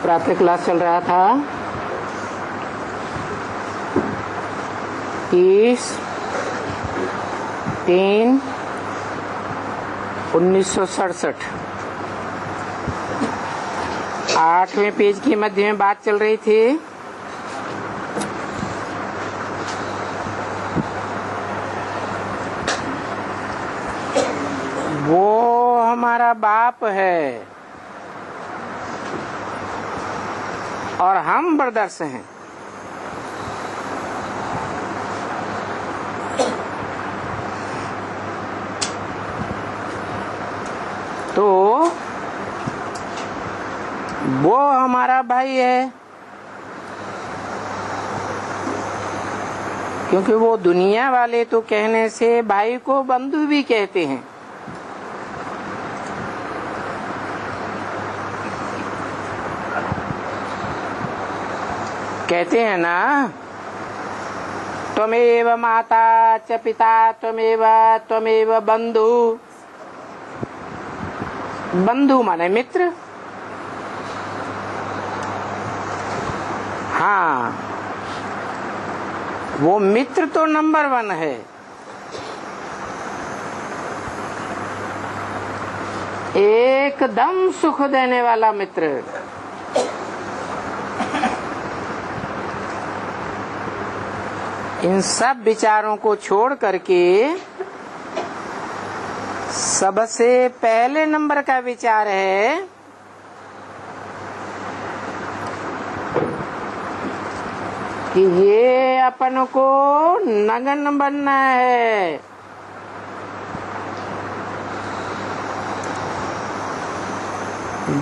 प्रातः क्लास चल रहा था 30/3/1967। 8वें पेज के मध्य में बात चल रही थी वो हमारा बाप है और हम ब्रदर्स हैं। तो वो हमारा भाई है, क्योंकि वो दुनिया वाले तो कहने से भाई को बंधु भी कहते हैं। कहते हैं ना, त्वमेव माता च पिता त्वमेव बंधु। बंधु माने मित्र। हाँ, वो मित्र तो नंबर 1 है। एकदम सुख देने वाला मित्र। इन सब विचारों को छोड़ करके सबसे पहले नंबर का विचार है कि ये अपन को नगन बनना है।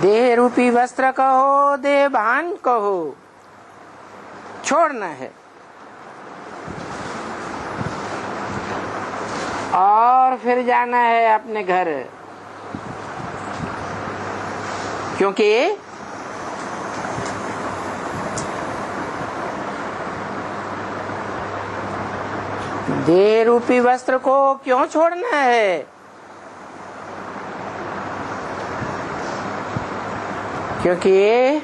देह रूपी वस्त्र कहो, देह भान कहो, छोड़ना है और फिर जाना है अपने घर। क्योंकि देह रूपी वस्त्र को क्यों छोड़ना है? क्योंकि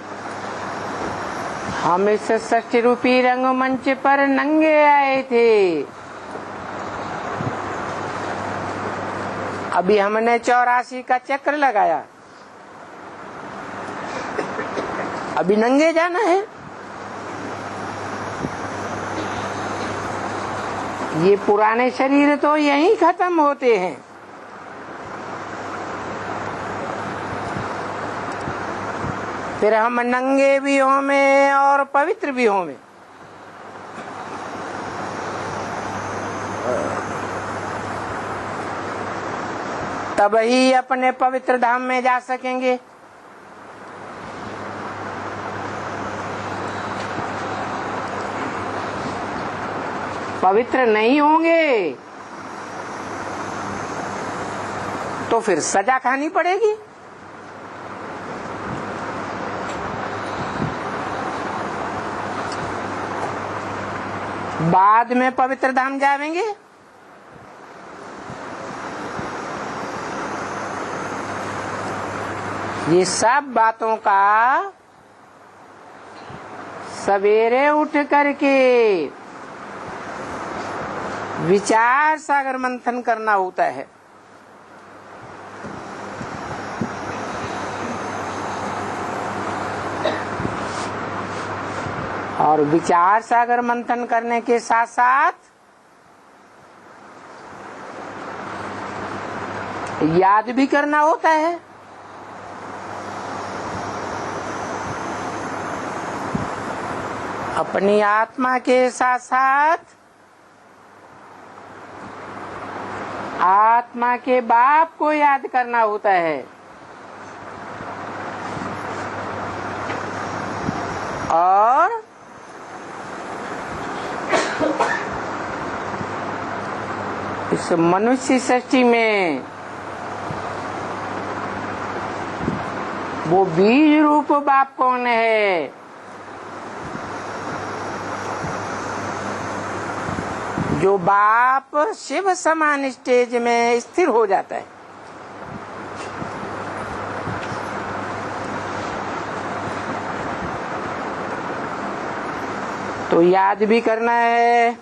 हम इस षष्ठी रूपी रंगमंच पर नंगे आए थे। अभी हमने 84 का चक्र लगाया, अभी नंगे जाना है। ये पुराने शरीर तो यहीं खत्म होते हैं। फिर हम नंगे भी होंगे और पवित्र भी होंगे। तब ही अपने पवित्र धाम में जा सकेंगे। पवित्र नहीं होंगे तो फिर सजा खानी पड़ेगी। बाद में पवित्र धाम जाएंगे। ये सब बातों का सवेरे उठ करके विचार सागर मंथन करना होता है। और विचार सागर मंथन करने के साथ साथ याद भी करना होता है। अपनी आत्मा के साथ साथ आत्मा के बाप को याद करना होता है। और इस मनुष्य सृष्टि में वो बीज रूप बाप कौन है? जो बाप शिव समान स्टेज में स्थिर हो जाता है। तो याद भी करना है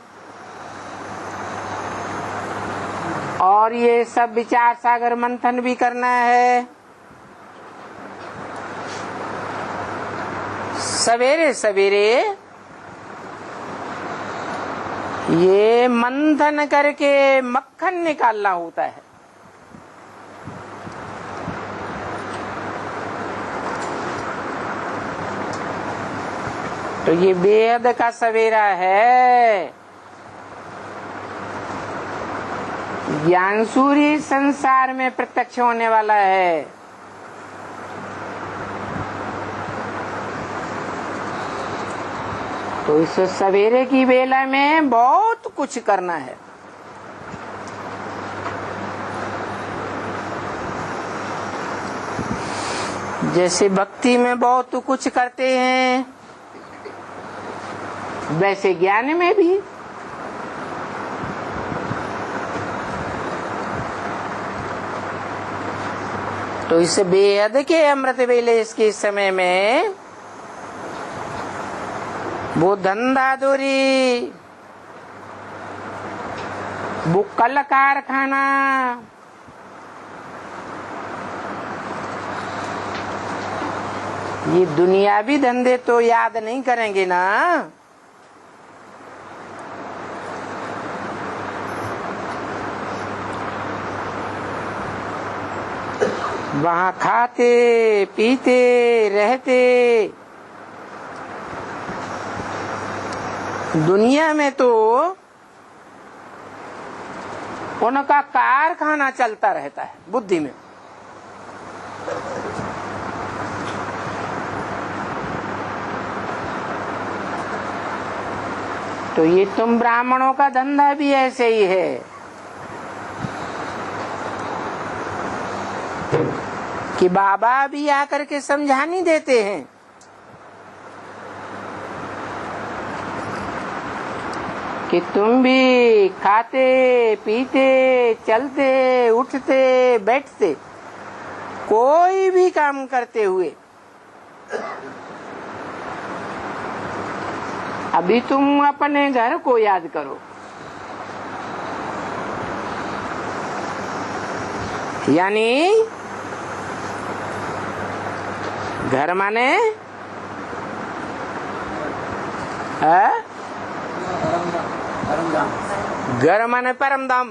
और ये सब विचार सागर मंथन भी करना है। सवेरे सवेरे ये मंथन करके मक्खन निकालना होता है। तो ये बेहद का सवेरा है। ज्ञान सूर्य संसार में प्रत्यक्ष होने वाला है। तो इस सवेरे की बेला में बहुत कुछ करना है। जैसे भक्ति में बहुत कुछ करते हैं, वैसे ज्ञान में भी। तो इस बेहद के अमृत वेले इसके समय में वो धंधाधुरी, वो कल कारखाना, ये दुनियावी धंधे तो याद नहीं करेंगे ना। वहाँ खाते पीते रहते, दुनिया में तो उनका कारखाना चलता रहता है बुद्धि में। तो ये तुम ब्राह्मणों का धंधा भी ऐसे ही है कि बाबा भी आकर के समझानी देते हैं कि तुम भी खाते पीते चलते उठते बैठते कोई भी काम करते हुए अभी तुम अपने घर को याद करो। यानी घर माने घर माने परम धाम,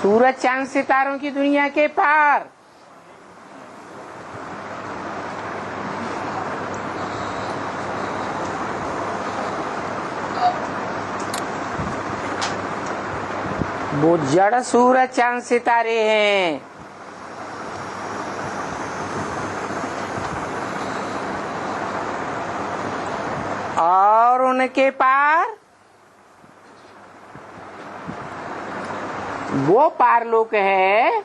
सूरज चांद सितारों की दुनिया के पार। वो जड़ सूरज चांद सितारे हैं। और उनके पार वो पारलोक है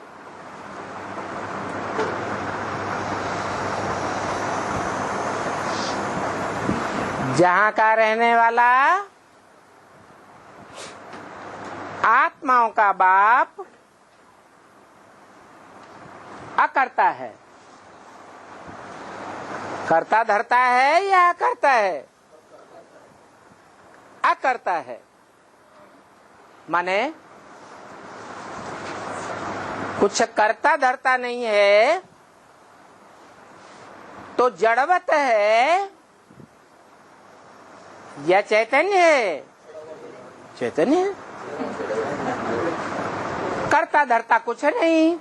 जहाँ का रहने वाला आत्माओं का बाप अकर्ता है। करता धरता है या अकर्ता है? अकर्ता है। माने कुछ करता धरता नहीं है तो जड़वत है या चैतन्य है? चैतन्य है। करता धरता कुछ नहीं।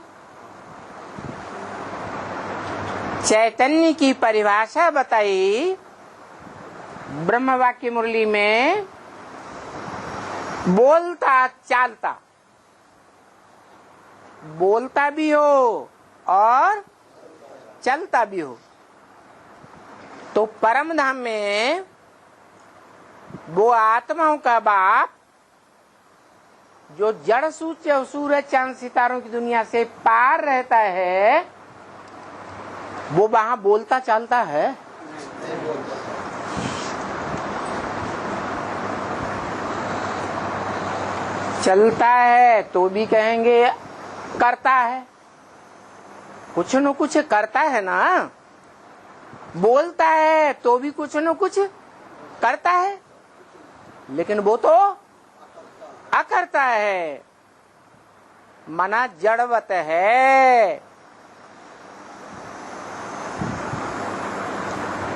चैतन्य की परिभाषा बताई ब्रह्म वाक्य मुरली में, बोलता चालता, बोलता भी हो और चलता भी हो। तो परम धाम में वो आत्माओं का बाप जो जड़ सूरज चांद सितारों की दुनिया से पार रहता है, वो वहां बोलता चालता है। चलता है तो भी कहेंगे करता है, कुछ न कुछ करता है ना। बोलता है तो भी कुछ न कुछ करता है, लेकिन वो तो अकर्ता है, मना जड़वत है।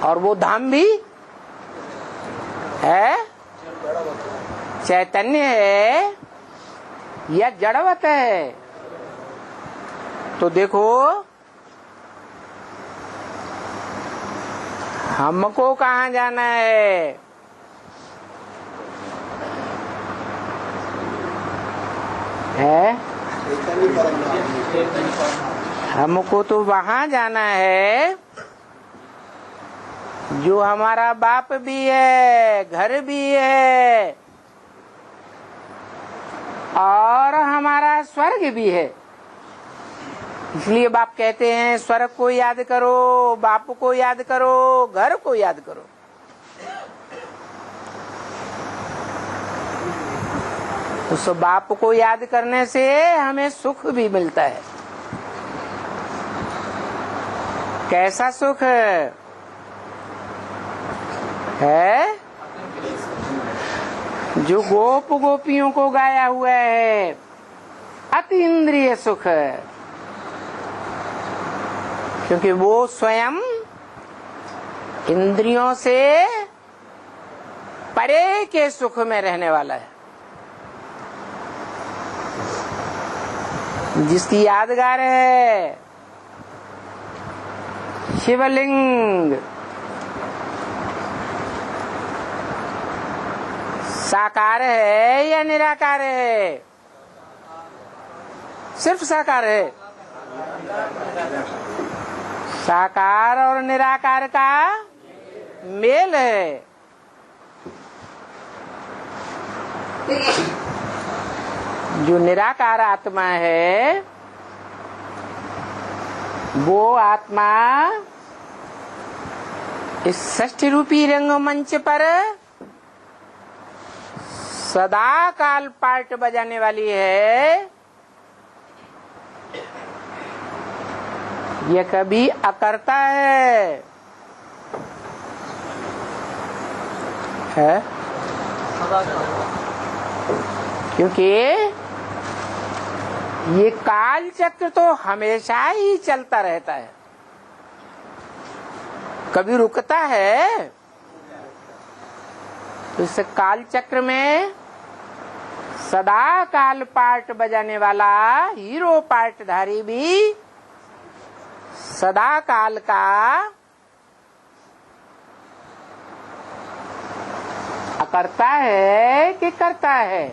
और वो धाम भी है, चैतन्य है या जड़वत है? तो देखो, हमको कहाँ जाना है? हमको तो वहाँ जाना है जो हमारा बाप भी है, घर भी है और हमारा स्वर्ग भी है। इसलिए बाप कहते हैं स्वर्ग को याद करो, बाप को याद करो, घर को याद करो। उस बाप को याद करने से हमें सुख भी मिलता है। कैसा सुख है? जो गोप गोपियों को गाया हुआ है, अति इंद्रिय सुख। क्योंकि वो स्वयं इंद्रियों से परे के सुख में रहने वाला है। जिसकी यादगार है शिवलिंग, साकार है या निराकार है? सिर्फ साकार है। साकार और निराकार का मेल है। जो निराकार आत्मा है वो आत्मा इस षष्ठी रूपी रंगमंच पर सदा काल पार्ट बजाने वाली है। ये कभी अकर्ता है? क्योंकि ये काल चक्र तो हमेशा ही चलता रहता है, कभी रुकता है? तो इस काल चक्र में सदा काल पार्ट बजाने वाला हीरो पार्टधारी भी सदा काल का अकर्ता है कि करता है?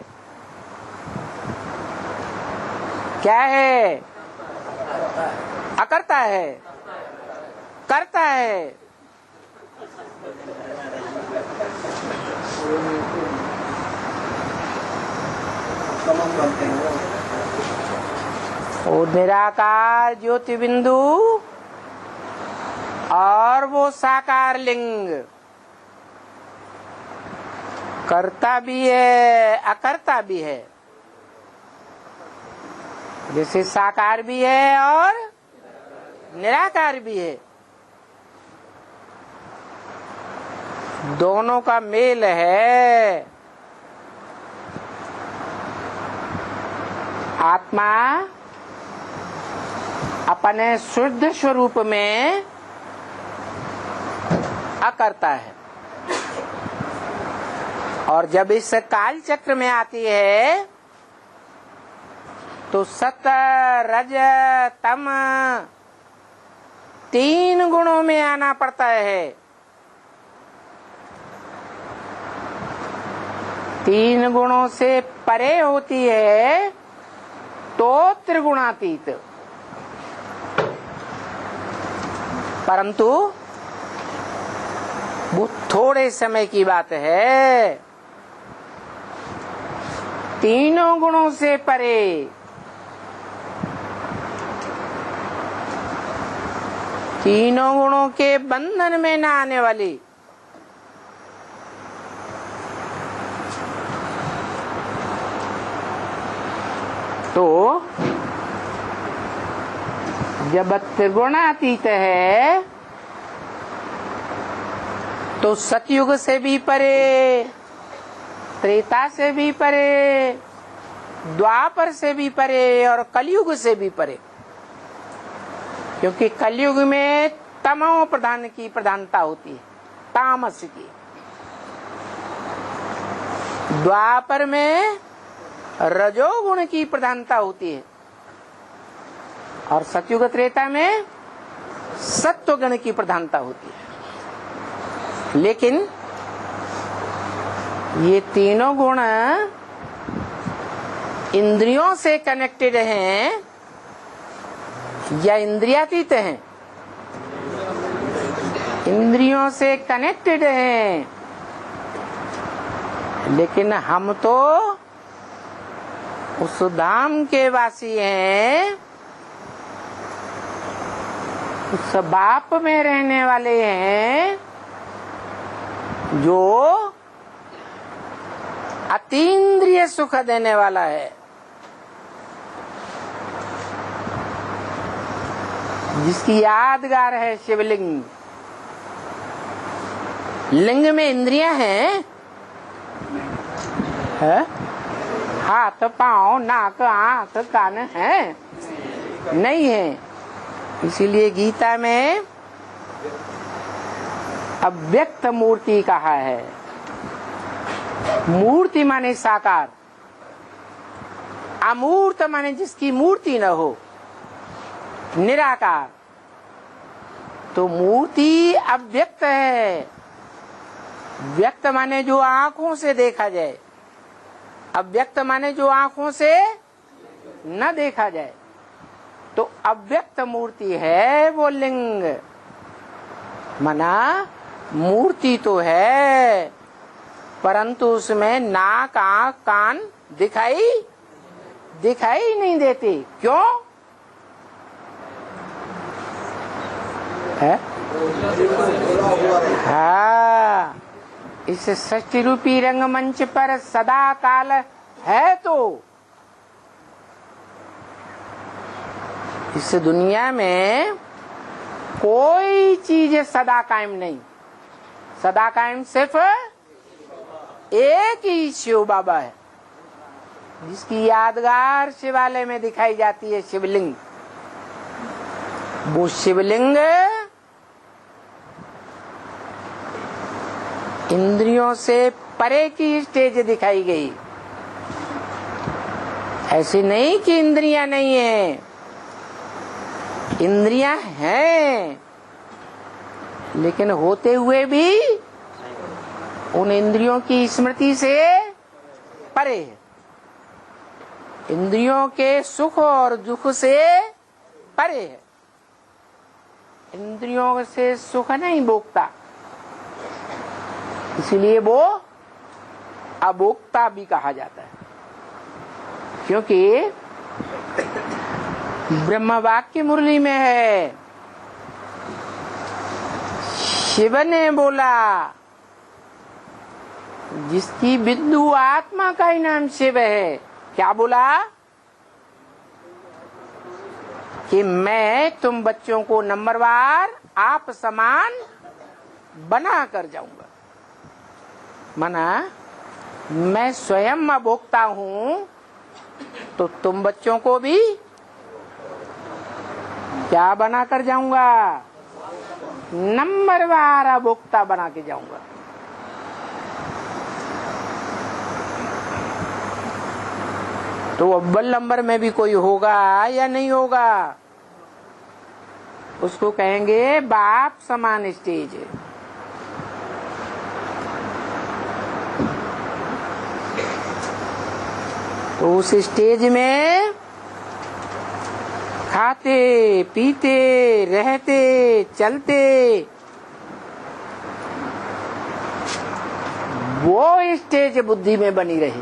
क्या है? अकर्ता है, करता है। वो निराकार ज्योति बिंदु और वो साकार लिंग करता भी है, अकर्ता भी है। जैसे साकार भी है और निराकार भी है, दोनों का मेल है। आत्मा अपने शुद्ध स्वरूप में अकर्ता है, और जब इस काल चक्र में आती है तो सत रज तम तीन गुणों में आना पड़ता है। तीन गुणों से परे होती है तो त्रिगुणातीत। परंतु वो थोड़े समय की बात है। तीनों गुणों से परे तीनों गुणों के बंधन में न आने वाली तो जब त्रिगुणातीत है तो सतयुग से भी परे, त्रेता से भी परे, द्वापर से भी परे और कलयुग से भी परे। क्योंकि कलयुग में तमो प्रधान की प्रधानता होती है, तामस की। द्वापर में रजोगुण की प्रधानता होती है और सतयुग त्रेता में सत्वगुण की प्रधानता होती है। लेकिन ये तीनों गुण इंद्रियों से कनेक्टेड हैं या इंद्रियातीत हैं? इंद्रियों से कनेक्टेड हैं, लेकिन हम तो उस धाम के वासी हैं, उस बाप में रहने वाले हैं जो अतीन्द्रिय सुख देने वाला है, जिसकी यादगार है शिवलिंग। लिंग में इंद्रियां हैं, है? हाथ पांव नाक आंख कान है? नहीं है। इसीलिए गीता में अव्यक्त मूर्ति कहा है। मूर्ति माने साकार, अमूर्त माने जिसकी मूर्ति न हो, निराकार। तो मूर्ति अव्यक्त है। व्यक्त माने जो आंखों से देखा जाए, अव्यक्त माने जो आंखों से न देखा जाए। तो अव्यक्त मूर्ति है वो लिंग। मना मूर्ति तो है, परंतु उसमें नाक आंख कान दिखाई नहीं देती। क्यों है? हाँ, इस सृष्टि रूपी रंगमंच पर सदा काल है। तो इस दुनिया में कोई चीज सदा कायम नहीं। सदा कायम सिर्फ एक ही शिव बाबा है, जिसकी यादगार शिवालय में दिखाई जाती है शिवलिंग। वो शिवलिंग इंद्रियों से परे की स्टेज दिखाई गई। ऐसी नहीं कि इंद्रियां नहीं है, इंद्रियां हैं, लेकिन होते हुए भी उन इंद्रियों की स्मृति से परे है। इंद्रियों के सुख और दुख से परे है। इंद्रियों से सुख नहीं भोगता, इसीलिए वो अभोक्ता भी कहा जाता है। क्योंकि ब्रह्म वाक्य मुरली में है, शिव ने बोला, जिसकी विद्यु आत्मा का ही नाम शिव है। क्या बोला? कि मैं तुम बच्चों को नंबरवार आप समान बना कर जाऊंगा। माना मैं स्वयं अभोक्ता हूं, तो तुम बच्चों को भी क्या बना कर जाऊंगा? नंबरवार अभोक्ता बना के जाऊंगा। तो अव्वल नंबर में भी कोई होगा या नहीं होगा, उसको कहेंगे बाप समान स्टेज। तो उस स्टेज में खाते पीते रहते चलते वो स्टेज बुद्धि में बनी रहे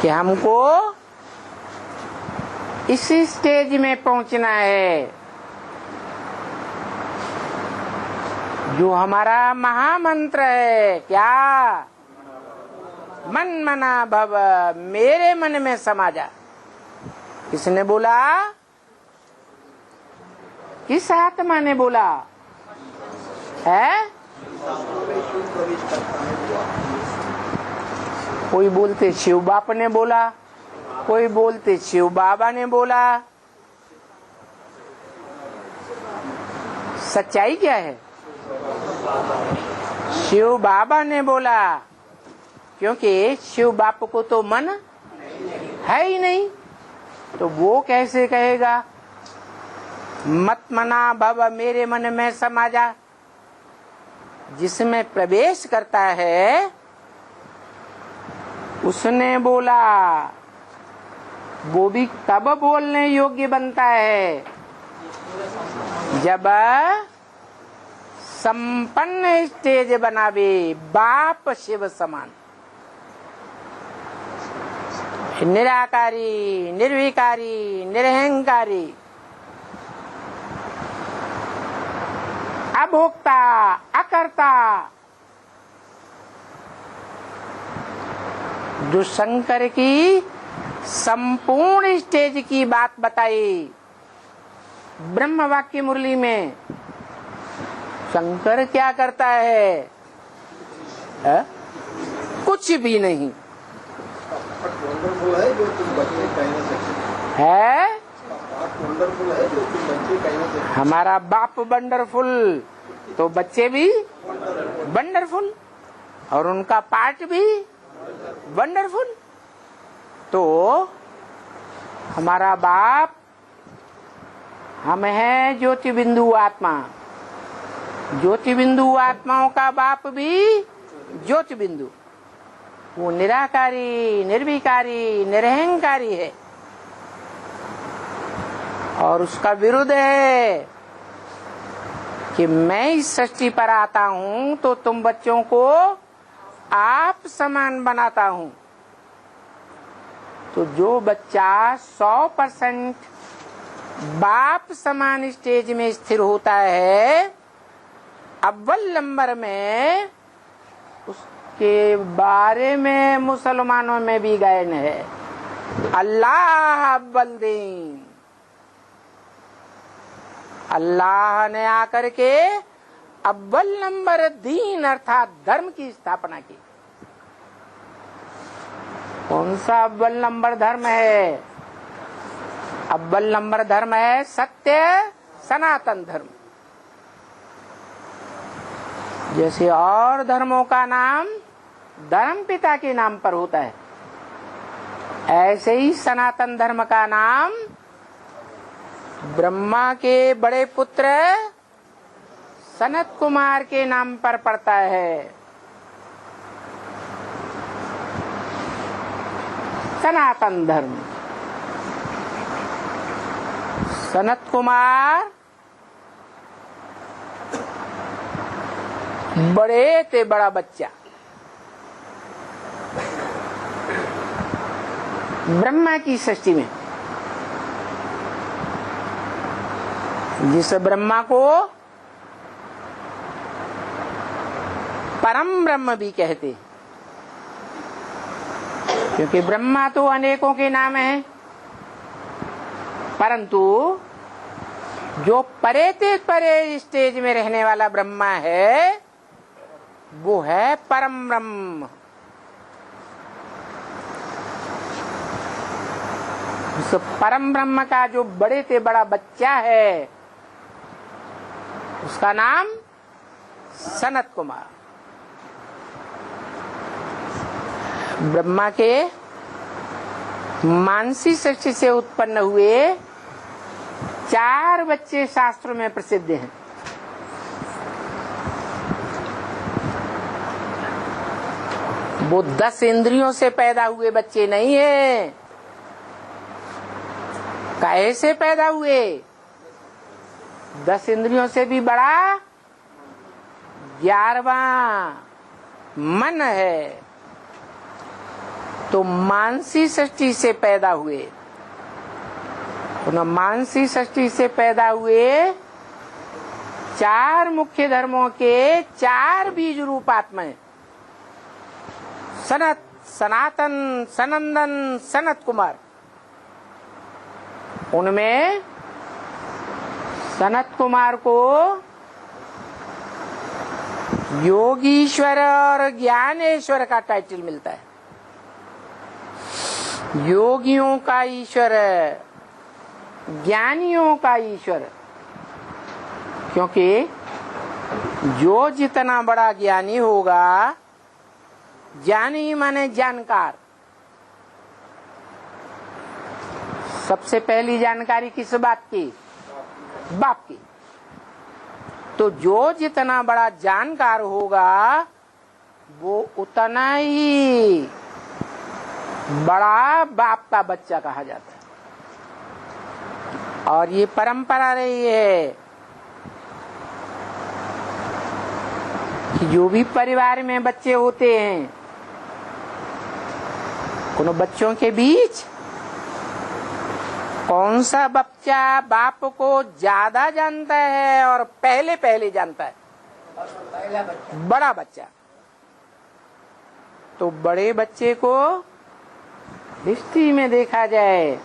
कि हमको इस स्टेज में पहुंचना है। जो हमारा महामंत्र है, क्या? मन मना भव, मेरे मन में समा जा। किसने बोला? किस आत्मा ने बोला है? कोई बोलते शिव बाप ने बोला, कोई बोलते शिव बाबा ने बोला। सच्चाई क्या है? शिव बाबा ने बोला, क्योंकि शिव बाप को तो मन है ही नहीं, तो वो कैसे कहेगा मत मना भव मेरे मन में समा जा। जिसमें प्रवेश करता है उसने बोला, वो भी तब बोलने योग्य बनता है जब संपन्न स्टेज बनावे बाप शिव समान। निराकारी, निर्विकारी, निरहंकारी, अभोक्ता, अकर्ता, जो शंकर की संपूर्ण स्टेज की बात बताई ब्रह्म वाक्य मुरली में। शंकर क्या करता है? कुछ भी नहीं है जो तुम बच्चे कह नहीं सकते है। वंडरफुल है जो तुम बच्चे कह नहीं सकते। हमारा बाप वंडरफुल तो बच्चे भी वंडरफुल और उनका पार्ट भी वंडरफुल। तो हमारा बाप हम है ज्योति बिंदु आत्मा, ज्योति बिंदु आत्माओं का बाप भी ज्योति बिंदु। वो निराकारी, निर्विकारी, निरहंकारी है और उसका विरुद्ध है कि मैं इस सृष्टि पर आता हूं तो तुम बच्चों को आप समान बनाता हूं। तो जो बच्चा 100% बाप समान स्टेज में स्थिर होता है, अव्वल नंबर में उसके बारे में मुसलमानों में भी गायन है, अल्लाह अव्वल दीन। अल्लाह ने आकर के अव्वल नंबर दीन अर्थात धर्म की स्थापना की। कौन सा अव्वल नंबर धर्म है? अव्वल नंबर धर्म है सत्य सनातन धर्म। जैसे और धर्मों का नाम धर्म पिता के नाम पर होता है, ऐसे ही सनातन धर्म का नाम ब्रह्मा के बड़े पुत्र सनत कुमार के नाम पर पड़ता है। सनातन धर्म। सनत कुमार बड़े ते बड़ा बच्चा, ब्रह्मा की सृष्टि में, जिस ब्रह्मा को परम ब्रह्म भी कहते, क्योंकि ब्रह्मा तो अनेकों के नाम हैं, परंतु जो परे ते परे स्टेज में रहने वाला ब्रह्मा है वो है परम ब्रह्म। उस परम ब्रह्म का जो बड़े ते बड़ा बच्चा है उसका नाम सनत कुमार। ब्रह्मा के मानसी सृष्टि से उत्पन्न हुए 4 बच्चे शास्त्रों में प्रसिद्ध हैं। वो 10 इंद्रियों से पैदा हुए बच्चे नहीं है। कैसे पैदा हुए? 10 इंद्रियों से भी बड़ा 11वां मन है। तो मानसी सृष्टि से पैदा हुए। मानसी सृष्टि से पैदा हुए 4 मुख्य धर्मों के 4 बीज रूप आत्माएं, सनत, सनातन, सनंदन, सनत कुमार। उनमें सनत कुमार को योगीश्वर और ज्ञानेश्वर का टाइटल मिलता है। योगियों का ईश्वर, ज्ञानियों का ईश्वर, क्योंकि जो जितना बड़ा ज्ञानी होगा, ज्ञानी माने जानकार, सबसे पहली जानकारी किस बात की? बाप की। तो जो जितना बड़ा जानकार होगा वो उतना ही बड़ा बाप का बच्चा कहा जाता है। और ये परंपरा रही है कि जो भी परिवार में बच्चे होते हैं, उन बच्चों के बीच कौन सा बच्चा बाप को ज्यादा जानता है और पहले जानता है? बड़ा बच्चा। तो बड़े बच्चे को हिस्ट्री में देखा जाए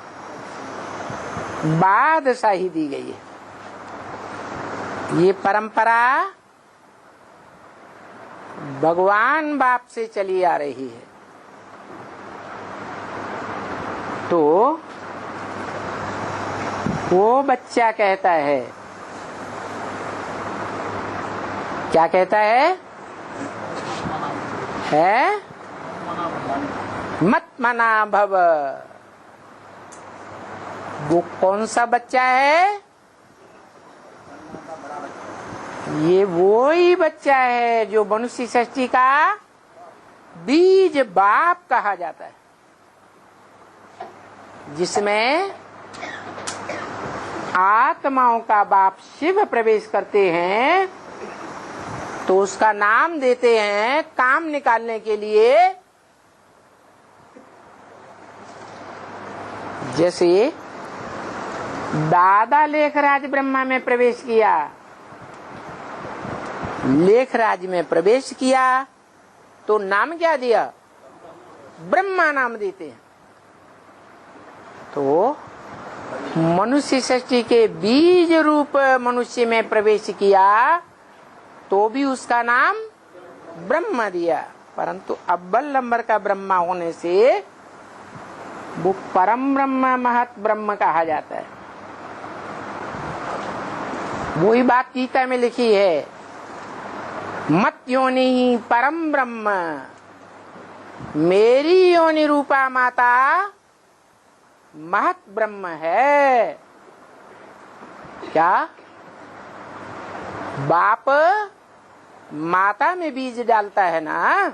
बादशाही दी गई है। ये परंपरा भगवान बाप से चली आ रही है। तो वो बच्चा कहता है, क्या कहता है? मत मना भव। वो कौन सा बच्चा है? ये वो ही बच्चा है जो मनुष्य सृष्टि का बीज बाप कहा जाता है, जिसमें आत्माओं का बाप शिव प्रवेश करते हैं। तो उसका नाम देते हैं काम निकालने के लिए। जैसे दादा लेखराज ब्रह्मा में प्रवेश किया, लेखराज में प्रवेश किया तो नाम क्या दिया? ब्रह्मा नाम देते हैं। तो मनुष्य सृष्टि के बीज रूप मनुष्य में प्रवेश किया तो भी उसका नाम ब्रह्मा दिया। परंतु अव्वल नंबर का ब्रह्मा होने से वो परम ब्रह्म महत ब्रह्म कहा जाता है। वही बात गीता में लिखी है, मत योनि परम ब्रह्म, मेरी योनि रूपा माता महत ब्रह्म है। क्या? बाप माता में बीज डालता है ना,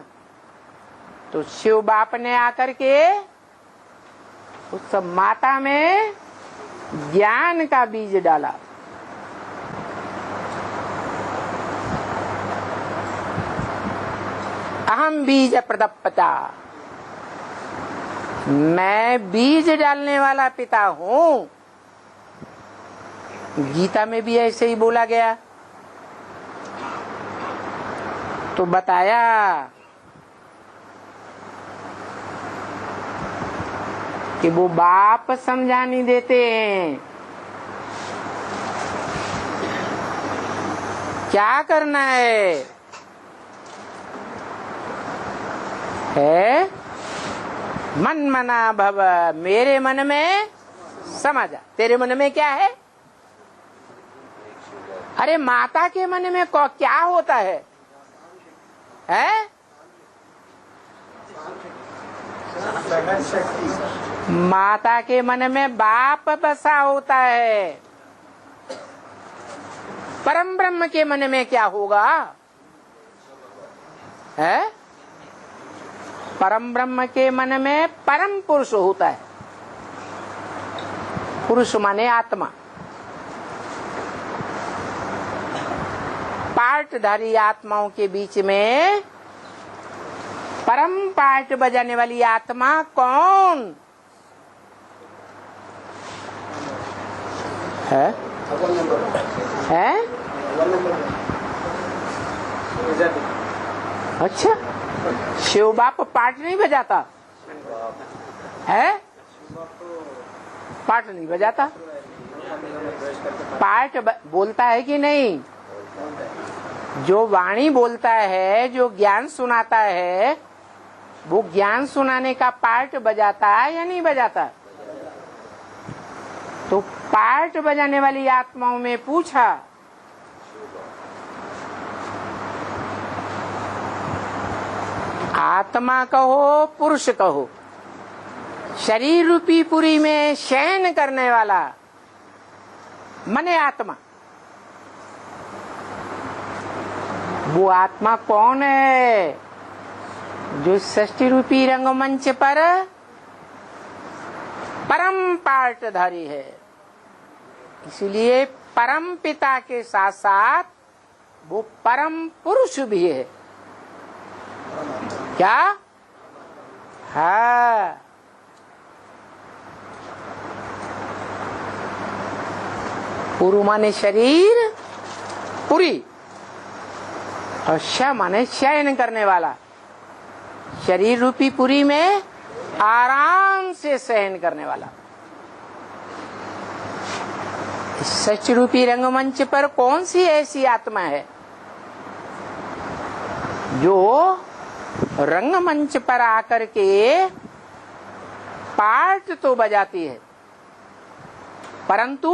तो शिव बाप ने आकर के उस माता में ज्ञान का बीज डाला। अहम बीज प्रदप्पता, मैं बीज डालने वाला पिता हूँ। गीता में भी ऐसे ही बोला गया। तो बताया कि वो बाप समझा नहीं देते हैं। क्या करना है? मन मना भव, मेरे मन में समझ आ। तेरे मन में क्या है? अरे माता के मन में क्या होता है? माता के मन में बाप बसा होता है। परम ब्रह्म के मन में क्या होगा? परम ब्रह्म के मन में परम पुरुष होता है। पुरुष माने आत्मा। पार्टधारी आत्माओं के बीच में परम पार्ट बजाने वाली आत्मा कौन है? अच्छा, शिव बाप पार्ट नहीं बजाता है? पार्ट नहीं बजाता। पार्ट बोलता है कि नहीं? जो वाणी बोलता है, जो ज्ञान सुनाता है, वो ज्ञान सुनाने का पार्ट बजाता है या नहीं बजाता? तो पार्ट बजाने वाली आत्माओं में पूछा, आत्मा कहो पुरुष कहो, शरीर रूपी पुरी में शयन करने वाला मने आत्मा, वो आत्मा कौन है? जो सृष्टि रूपी रंगमंच पर परम पार्टधारी है। इसलिए परम पिता के साथ साथ वो परम पुरुष भी है। क्या? हाँ, पुरु माने शरीर, पुरी, और श माने शयन करने वाला, शरीर रूपी पुरी में आराम से शयन करने वाला। सच रूपी रंगमंच पर कौन सी ऐसी आत्मा है जो रंगमंच पर आकर के पार्ट तो बजाती है, परंतु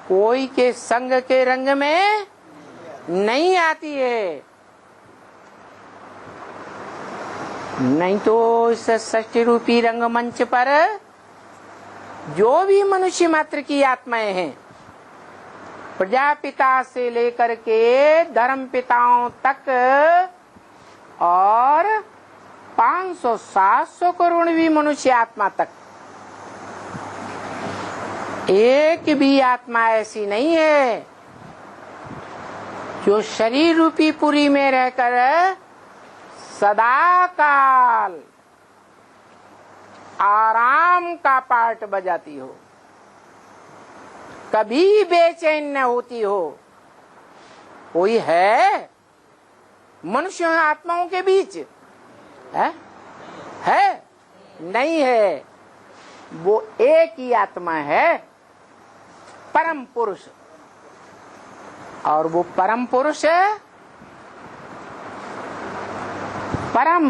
कोई के संग के रंग में नहीं आती है? नहीं तो इस सृष्टि रूपी रंगमंच पर जो भी मनुष्य मात्र की आत्माएं हैं, प्रजापिता से लेकर के धर्म पिताओं तक और 500-700 करोड़ भी मनुष्य आत्मा तक, एक भी आत्मा ऐसी नहीं है जो शरीर रूपी पुरी में रहकर सदा काल आराम का पार्ट बजाती हो, कभी बेचैन न होती हो। कोई है मनुष्य आत्माओं के बीच? है? नहीं है। वो एक ही आत्मा है, परम पुरुष। और वो परम पुरुष परम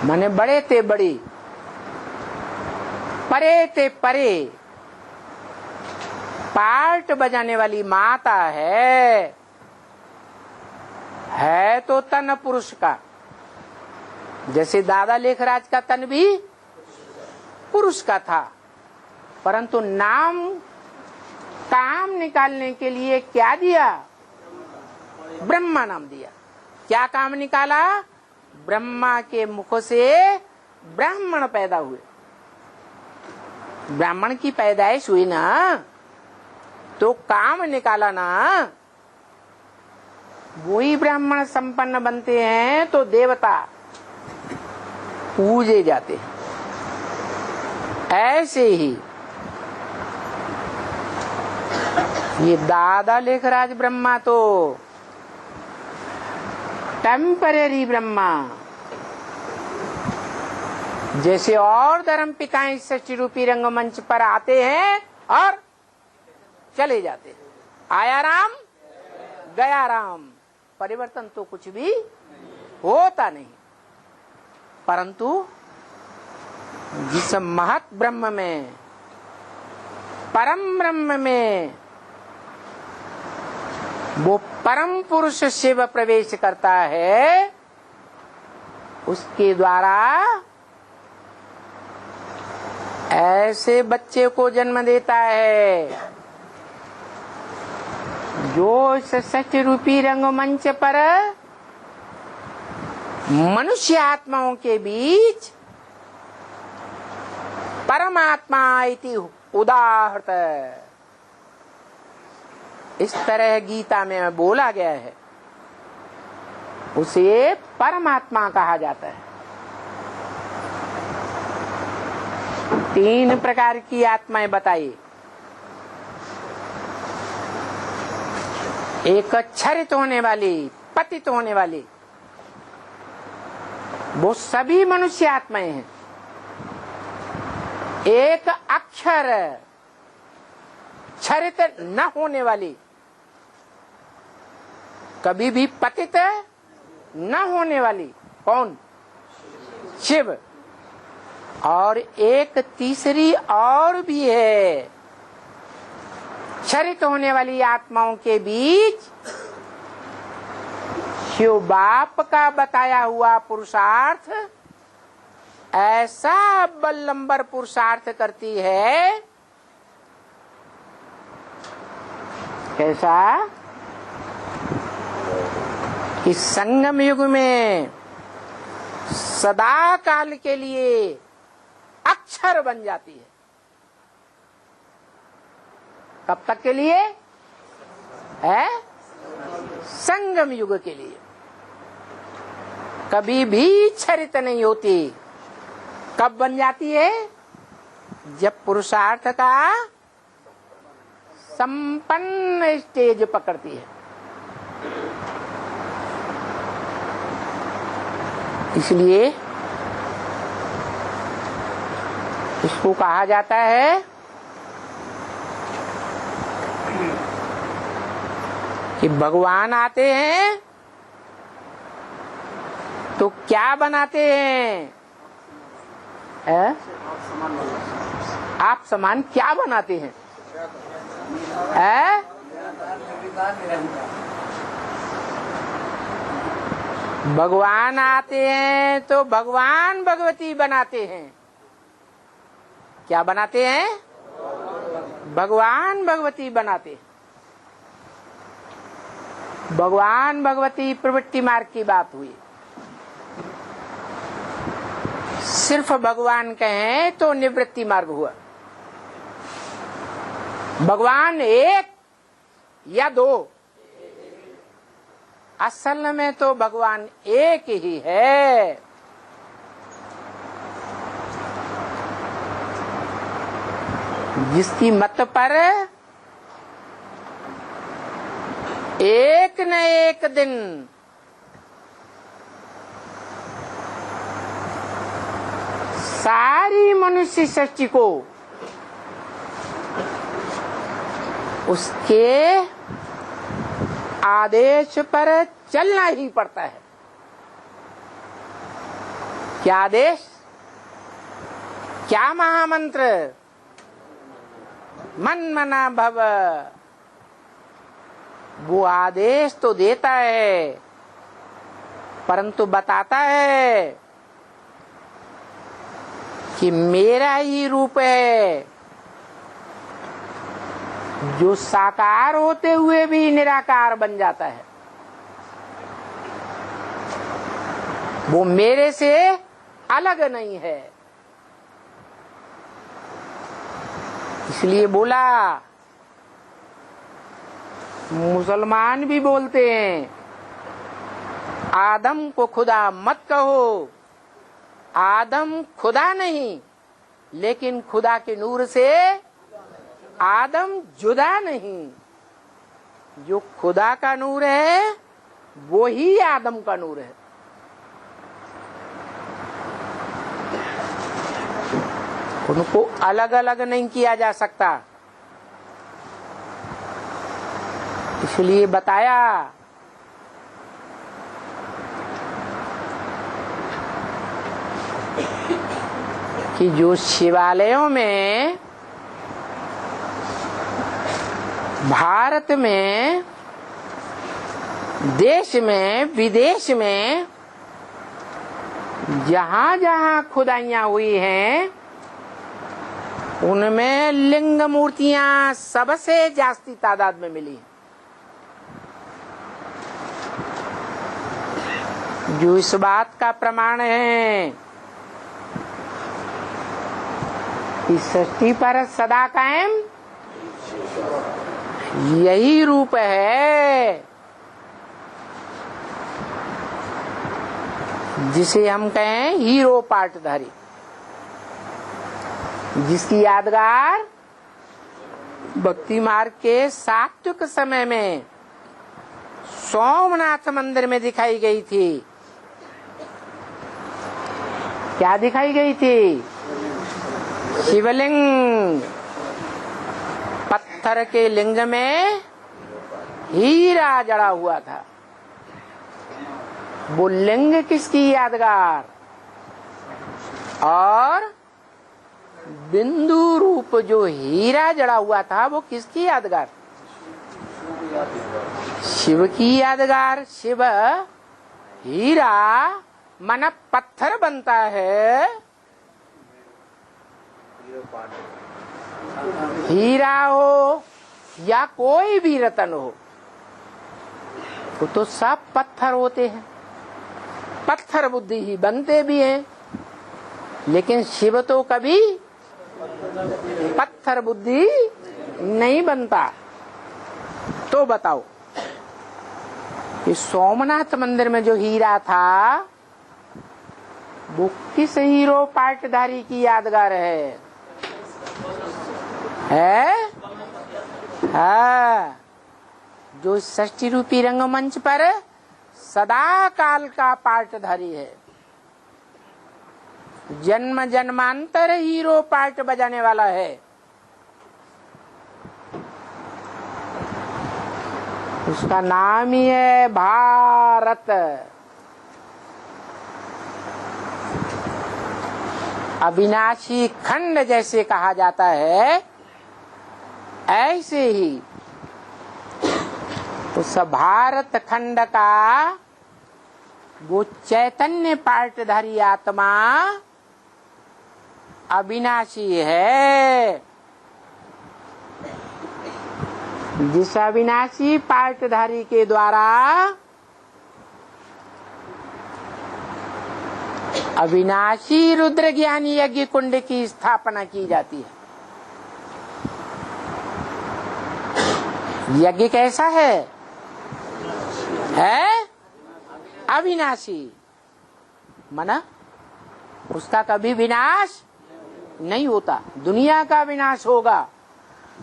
माने बड़े ते बड़ी, परे ते परे, पार्ट बजाने वाली माता है तो तन पुरुष का। जैसे दादा लेखराज का तन भी पुरुष का था, परंतु नाम काम निकालने के लिए क्या दिया? ब्रह्मा नाम दिया। क्या काम निकाला? ब्रह्मा के मुख से ब्राह्मण पैदा हुए। ब्राह्मण की पैदाइश हुई ना, तो काम निकाला ना, वही ब्राह्मण संपन्न बनते हैं तो देवता पूजे जाते हैं। ऐसे ही ये दादा लेखराज ब्रह्मा तो टेम्परेरी ब्रह्मा, जैसे और धर्म पिताएं सृष्टि रूपी रंगमंच पर आते हैं और चले जाते हैं। आया राम गया राम, परिवर्तन तो कुछ भी होता नहीं। परंतु जिस महत ब्रह्म में, परम ब्रह्म में वो परम पुरुष शिव प्रवेश करता है, उसके द्वारा ऐसे बच्चे को जन्म देता है जो इस सत्य रूपी रंगमंच पर मनुष्य आत्माओं के बीच परमात्मा इति उदाहृत, इस तरह गीता में बोला गया है, उसे परमात्मा कहा जाता है। 3 प्रकार की आत्माएं बताई। एक क्षरित होने वाली, पतित होने वाली, वो सभी मनुष्य आत्माएं हैं। एक अक्षर क्षरित न होने वाली, कभी भी पतित न होने वाली, कौन? शिव। और एक तीसरी और भी है, क्षरित होने वाली आत्माओं के बीच शिव बाप का बताया हुआ पुरुषार्थ ऐसा बल्लंबर पुरुषार्थ करती है। कैसा? कि संगम युग में सदा काल के लिए अक्षर बन जाती है। कब तक के लिए है? संगम युग के लिए। कभी भी क्षरित नहीं होती। कब बन जाती है? जब पुरुषार्थ का संपन्न स्टेज पकड़ती है। इसलिए इसको कहा जाता है कि भगवान आते हैं तो क्या बनाते हैं? आप समान क्या बनाते हैं? भगवान आते हैं तो भगवान भगवती बनाते हैं। क्या बनाते हैं? भगवान भगवती बनाते हैं। भगवान भगवती प्रवृत्ति मार्ग की बात हुई। सिर्फ भगवान कहें तो निवृत्ति मार्ग हुआ। भगवान एक या दो? असल में तो भगवान एक ही है। जिसकी मत पर एक न एक दिन सारी मनुष्य सृष्टि को उसके आदेश पर चलना ही पड़ता है। क्या आदेश? क्या महामंत्र? मन मना भव। वो आदेश तो देता है परंतु बताता है कि मेरा ही रूप है जो साकार होते हुए भी निराकार बन जाता है। वो मेरे से अलग नहीं है। इसलिए बोला, मुसलमान भी बोलते हैं आदम को खुदा मत कहो। आदम खुदा नहीं, लेकिन खुदा के नूर से आदम जुदा नहीं। जो खुदा का नूर है वो ही आदम का नूर है। उनको अलग अलग नहीं किया जा सकता। इसलिए बताया कि जो शिवालयों में, भारत में, देश में, विदेश में जहां जहां खुदाइयां हुई हैं उनमें लिंग मूर्तियां सबसे जास्ती तादाद में मिली। जो इस बात का प्रमाण है कि सृष्टि पर सदा कायम यही रूप है जिसे हम कहें हीरो पाटधारी, जिसकी यादगार भक्ति मार्ग के सात्विक समय में सोमनाथ मंदिर में दिखाई गई थी। क्या दिखाई गई थी? शिवलिंग, पत्थर के लिंग में हीरा जड़ा हुआ था। वो लिंग किसकी यादगार, और बिंदु रूप जो हीरा जड़ा हुआ था वो किसकी यादगार, शिव की यादगार। शिव हीरा मन पत्थर बनता है, हीरा हो या कोई भी रतन हो, वो तो सब पत्थर होते हैं, पत्थर बुद्धि ही बनते भी हैं। लेकिन शिव तो कभी पत्थर बुद्धि नहीं बनता। तो बताओ, कि सोमनाथ मंदिर में जो हीरा था वो किस हीरो पाटधारी की यादगार है? हाँ, जो षष्ठी रूपी रंगमंच पर सदा काल का पाटधारी है, जन्म जन्मांतर हीरो पाट बजाने वाला है। उसका नाम ही है भारत। अविनाशी खंड जैसे कहा जाता है, ऐसे ही उस भारत खंड का वो चैतन्य पाटधारी आत्मा अविनाशी है। जिस अविनाशी पाटधारी के द्वारा अविनाशी रुद्र ज्ञानी यज्ञ कुंड की स्थापना की जाती है। यज्ञ कैसा है? अविनाशी, मना उसका कभी विनाश नहीं होता। दुनिया का विनाश होगा,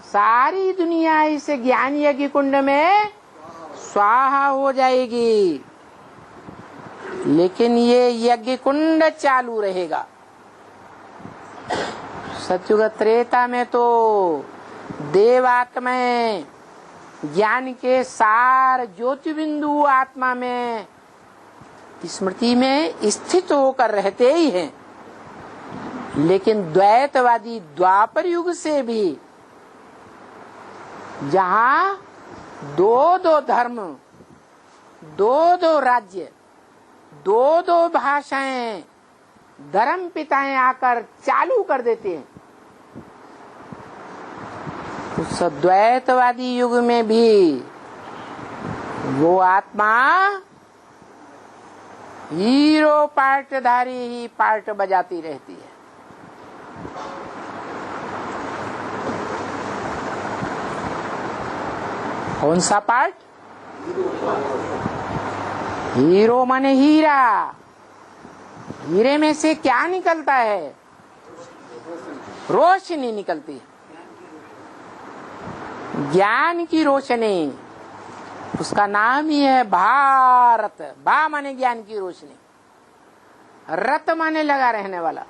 सारी दुनिया इस ज्ञान यज्ञ कुंड में स्वाहा हो जाएगी, लेकिन ये यज्ञ कुंड चालू रहेगा। सतयुग त्रेता में तो देवात्माएं ज्ञान के सार ज्योति बिंदु आत्मा में स्मृति में स्थित होकर रहते ही हैं, लेकिन द्वैतवादी द्वापर युग से भी जहाँ दो दो धर्म, दो दो राज्य, दो दो भाषाएं, धर्म पिताएं आकर चालू कर देते हैं, उस द्वैतवादी युग में भी वो आत्मा हीरो पार्टधारी ही पार्ट बजाती रहती है। कौन सा पार्ट? हीरो माने हीरा। हीरे में से क्या निकलता है? रोशनी निकलती है, ज्ञान की रोशनी। उसका नाम ही है भारत। भा माने ज्ञान की रोशनी, रत माने लगा रहने वाला,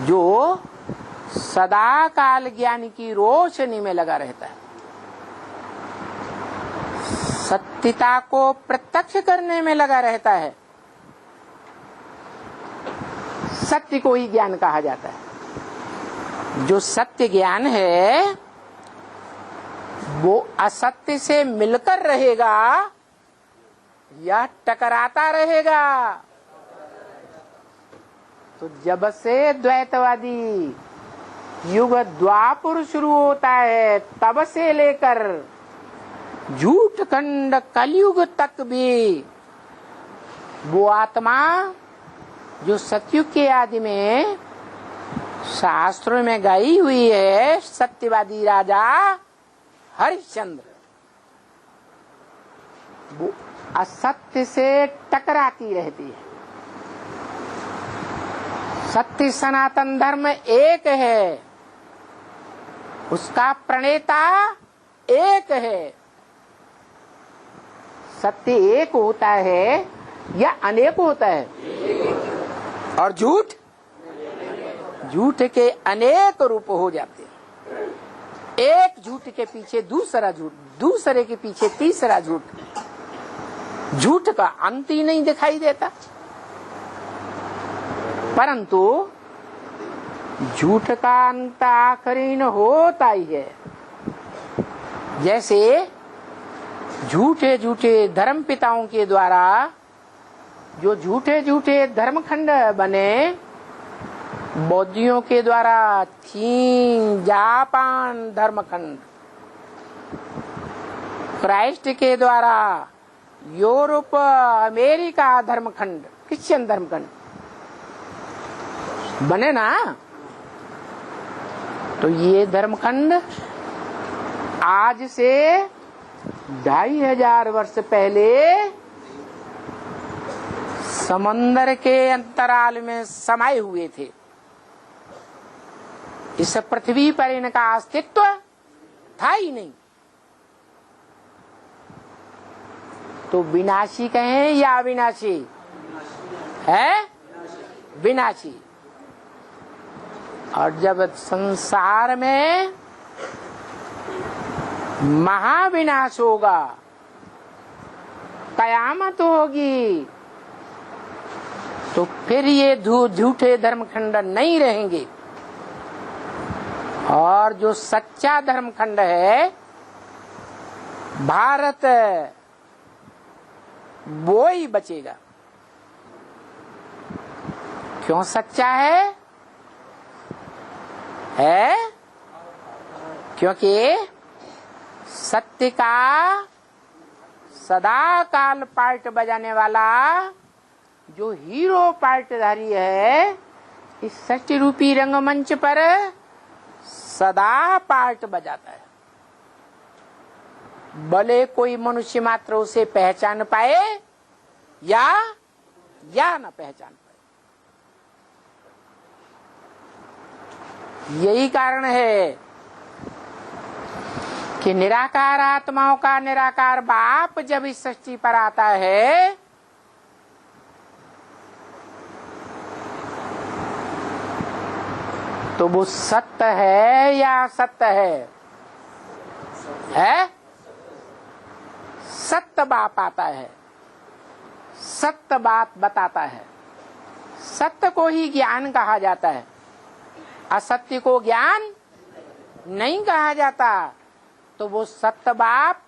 जो सदा काल ज्ञान की रोशनी में लगा रहता है। सत्यता को प्रत्यक्ष करने में लगा रहता है। सत्य को ही ज्ञान कहा जाता है। जो सत्य ज्ञान है वो असत्य से मिलकर रहेगा या टकराता रहेगा। तो जब से द्वैतवादी युग द्वापर शुरू होता है, तब से लेकर झूठ खंड कलयुग तक भी वो आत्मा जो सतयुग के आदि में शास्त्रों में गई हुई है, सत्यवादी राजा हरिश्चंद्र, वो असत्य से टकराती रहती है। सत्य सनातन धर्म एक है, उसका प्रणेता एक है। सत्य एक होता है या अनेक होता है? और झूठ? झूठ के अनेक रूप हो जाते हैं। एक झूठ के पीछे दूसरा झूठ, दूसरे के पीछे तीसरा झूठ, झूठ का अंत ही नहीं दिखाई देता। परंतु झूठ का अंत आखिरी न होता ही है। जैसे झूठे झूठे धर्म पिताओं के द्वारा जो झूठे झूठे धर्मखंड बने, बौद्धियों के द्वारा चीन जापान धर्मखंड, क्राइस्ट के द्वारा यूरोप अमेरिका धर्मखंड, क्रिश्चियन धर्मखंड बने ना। तो ये धर्मखंड आज से 2500 वर्ष पहले समंदर के अंतराल में समाये हुए थे। इस पृथ्वी पर इनका अस्तित्व था ही नहीं। तो विनाशी कहें या अविनाशी है? विनाशी। और जब संसार में महाविनाश होगा, कयामत होगी, तो फिर ये झूठे धर्मखंड नहीं रहेंगे। और जो सच्चा धर्मखंड है भारत, वो ही बचेगा। क्यों सच्चा है? क्योंकि सत्य का सदा काल पार्ट बजाने वाला जो हीरो पार्टधारी है, इस सत्य रूपी रंगमंच पर सदा पार्ट बजाता है। भले कोई मनुष्य मात्र उसे पहचान पाए या न पहचान पाए। यही कारण है कि निराकार आत्माओं का निराकार बाप जब इस सृष्टि पर आता है, तो वो सत्य है या असत्य है? सत्य बाप आता है, सत्य बात बताता है। सत्य को ही ज्ञान कहा जाता है, असत्य को ज्ञान नहीं कहा जाता। तो वो सत्य बाप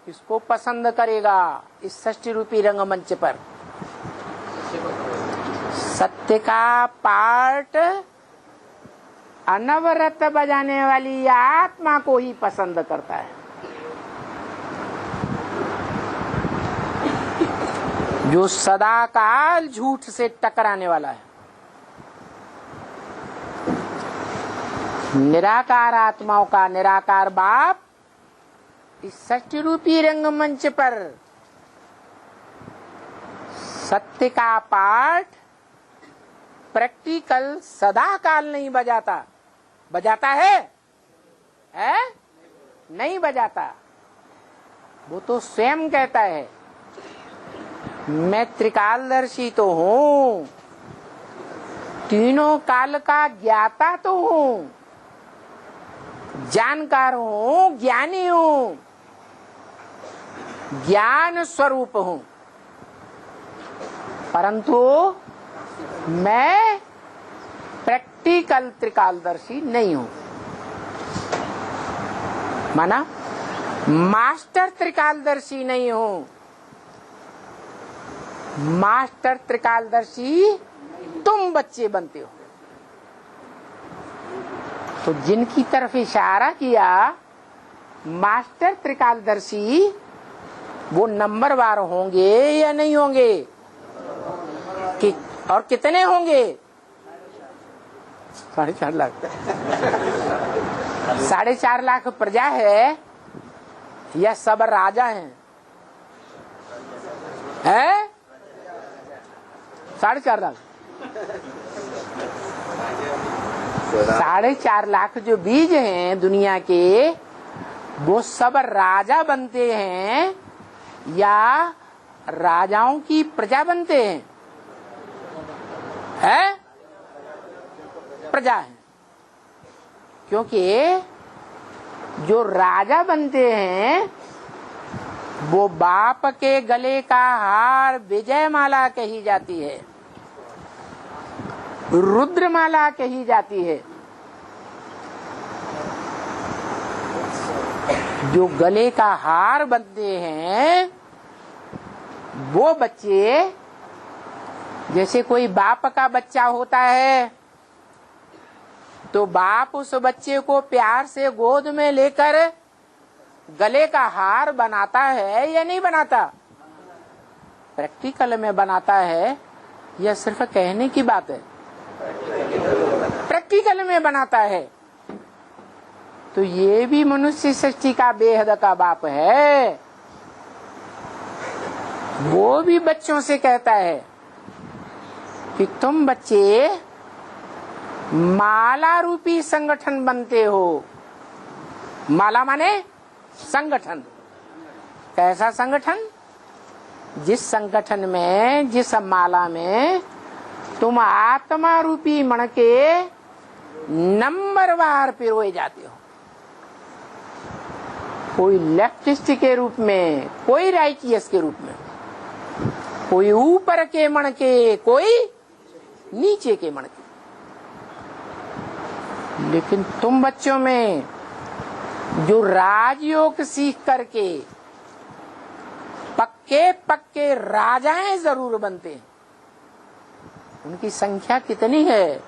इसको पसंद करेगा इस सृष्टि रूपी रंगमंच पर। सत्य का पार्ट अनवरत बजाने वाली आत्मा को ही पसंद करता है। जो सदा काल झूठ से टकराने वाला है। निराकार आत्माओं का निराकार बाप इस सत्य रूपी रंगमंच पर सत्य का पाठ प्रैक्टिकल सदा काल नहीं बजाता। बजाता है? नहीं बजाता। वो तो स्वयं कहता है, मैं त्रिकालदर्शी तो हूँ, तीनों काल का ज्ञाता तो हूँ, जानकार हूँ, ज्ञानी हूँ, ज्ञान स्वरूप हूँ, परंतु मैं प्रैक्टिकल त्रिकालदर्शी नहीं हूँ। माना मास्टर त्रिकालदर्शी नहीं हूँ। मास्टर त्रिकालदर्शी तुम बच्चे बनते हो। तो जिनकी तरफ इशारा किया मास्टर त्रिकालदर्शी, वो नंबरवार होंगे या नहीं होंगे? और कितने होंगे? 4.5 लाख। 4.5 लाख प्रजा है या सब राजा हैं? 4.5 लाख। 4.5 लाख जो बीज हैं दुनिया के, वो सब राजा बनते हैं या राजाओं की प्रजा बनते हैं? प्रजा है। क्योंकि जो राजा बनते हैं वो बाप के गले का हार विजयमाला कही जाती है, रुद्रमाला कही जाती है। जो गले का हार बनते हैं वो बच्चे, जैसे कोई बाप का बच्चा होता है तो बाप उस बच्चे को प्यार से गोद में लेकर गले का हार बनाता है या नहीं बनाता? प्रैक्टिकल में बनाता है या सिर्फ कहने की बात है? प्रैक्टिकल में बनाता है। तो ये भी मनुष्य सृष्टि का बेहद का बाप है। वो भी बच्चों से कहता है कि तुम बच्चे माला रूपी संगठन बनते हो। माला माने संगठन। कैसा संगठन? जिस संगठन में, जिस माला में तुम आत्मा रूपी मण के नंबरवार पिरोए जाते हो। कोई लेफ्टिस्ट के रूप में, कोई राइटियस के रूप में, कोई ऊपर के मण के, कोई नीचे के मण के। लेकिन तुम बच्चों में जो राजयोग सीख करके पक्के पक्के राजाएं जरूर बनते हैं, उनकी संख्या कितनी है?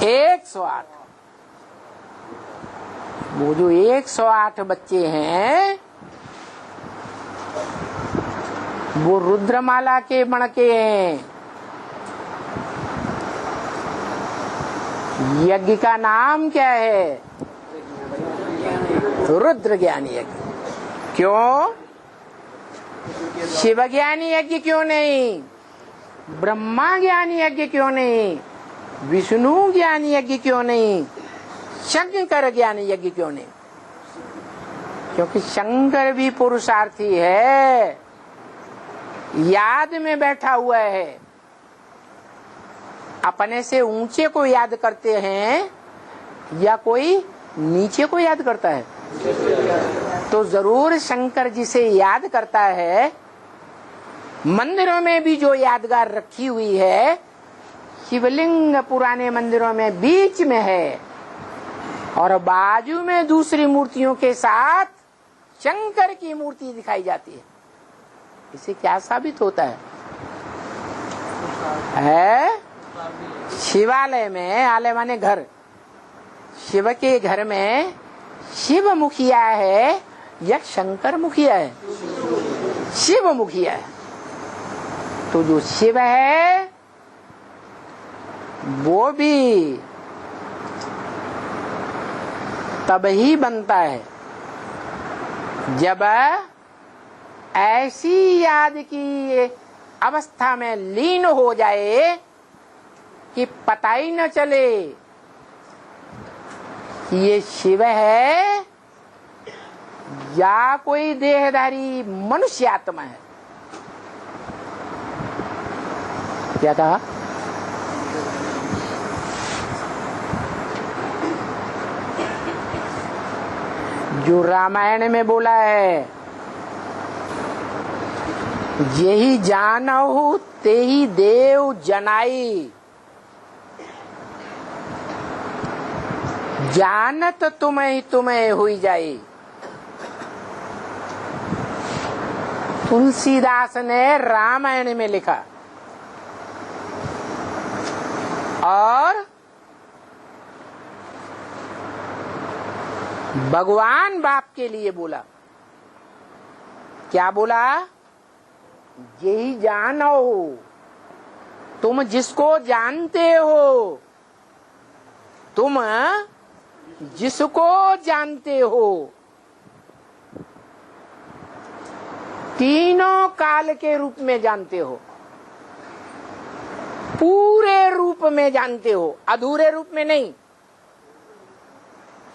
108। वो जो 108 बच्चे हैं वो रुद्रमाला के मण के हैं। यज्ञ का नाम क्या है? रुद्र ज्ञानी यज्ञ। क्यों? शिव ज्ञानी यज्ञ क्यों नहीं? ब्रह्मा ज्ञानी यज्ञ क्यों नहीं? विष्णु ज्ञानी यज्ञ क्यों नहीं? शंकर ज्ञानी यज्ञ क्यों नहीं? क्योंकि शंकर भी पुरुषार्थी है, याद में बैठा हुआ है। अपने से ऊंचे को याद करते हैं या कोई नीचे को याद करता है? तो जरूर शंकर जिसे याद करता है। मंदिरों में भी जो यादगार रखी हुई है, शिवलिंग पुराने मंदिरों में बीच में है और बाजू में दूसरी मूर्तियों के साथ शंकर की मूर्ति दिखाई जाती है। इसे क्या साबित होता है? शिवालय में, आलय माने घर, शिव के घर में शिव मुखिया है या शंकर मुखिया है? शिव मुखिया है। तो जो शिव है वो भी तब ही बनता है जब ऐसी याद की अवस्था में लीन हो जाए कि पता ही न चले कि ये शिव है या कोई देहधारी मनुष्य आत्मा है। क्या कहा? जो रामायण में बोला है, यही जानहु तेहि देव जनाई, जानत तुम्हें तुम्हें हुई जाई। तुलसीदास ने रामायण में लिखा और भगवान बाप के लिए बोला। क्या बोला? यही जानो, तुम जिसको जानते हो, तुम जिसको जानते हो, तीनों काल के रूप में जानते हो, पूरे रूप में जानते हो, अधूरे रूप में नहीं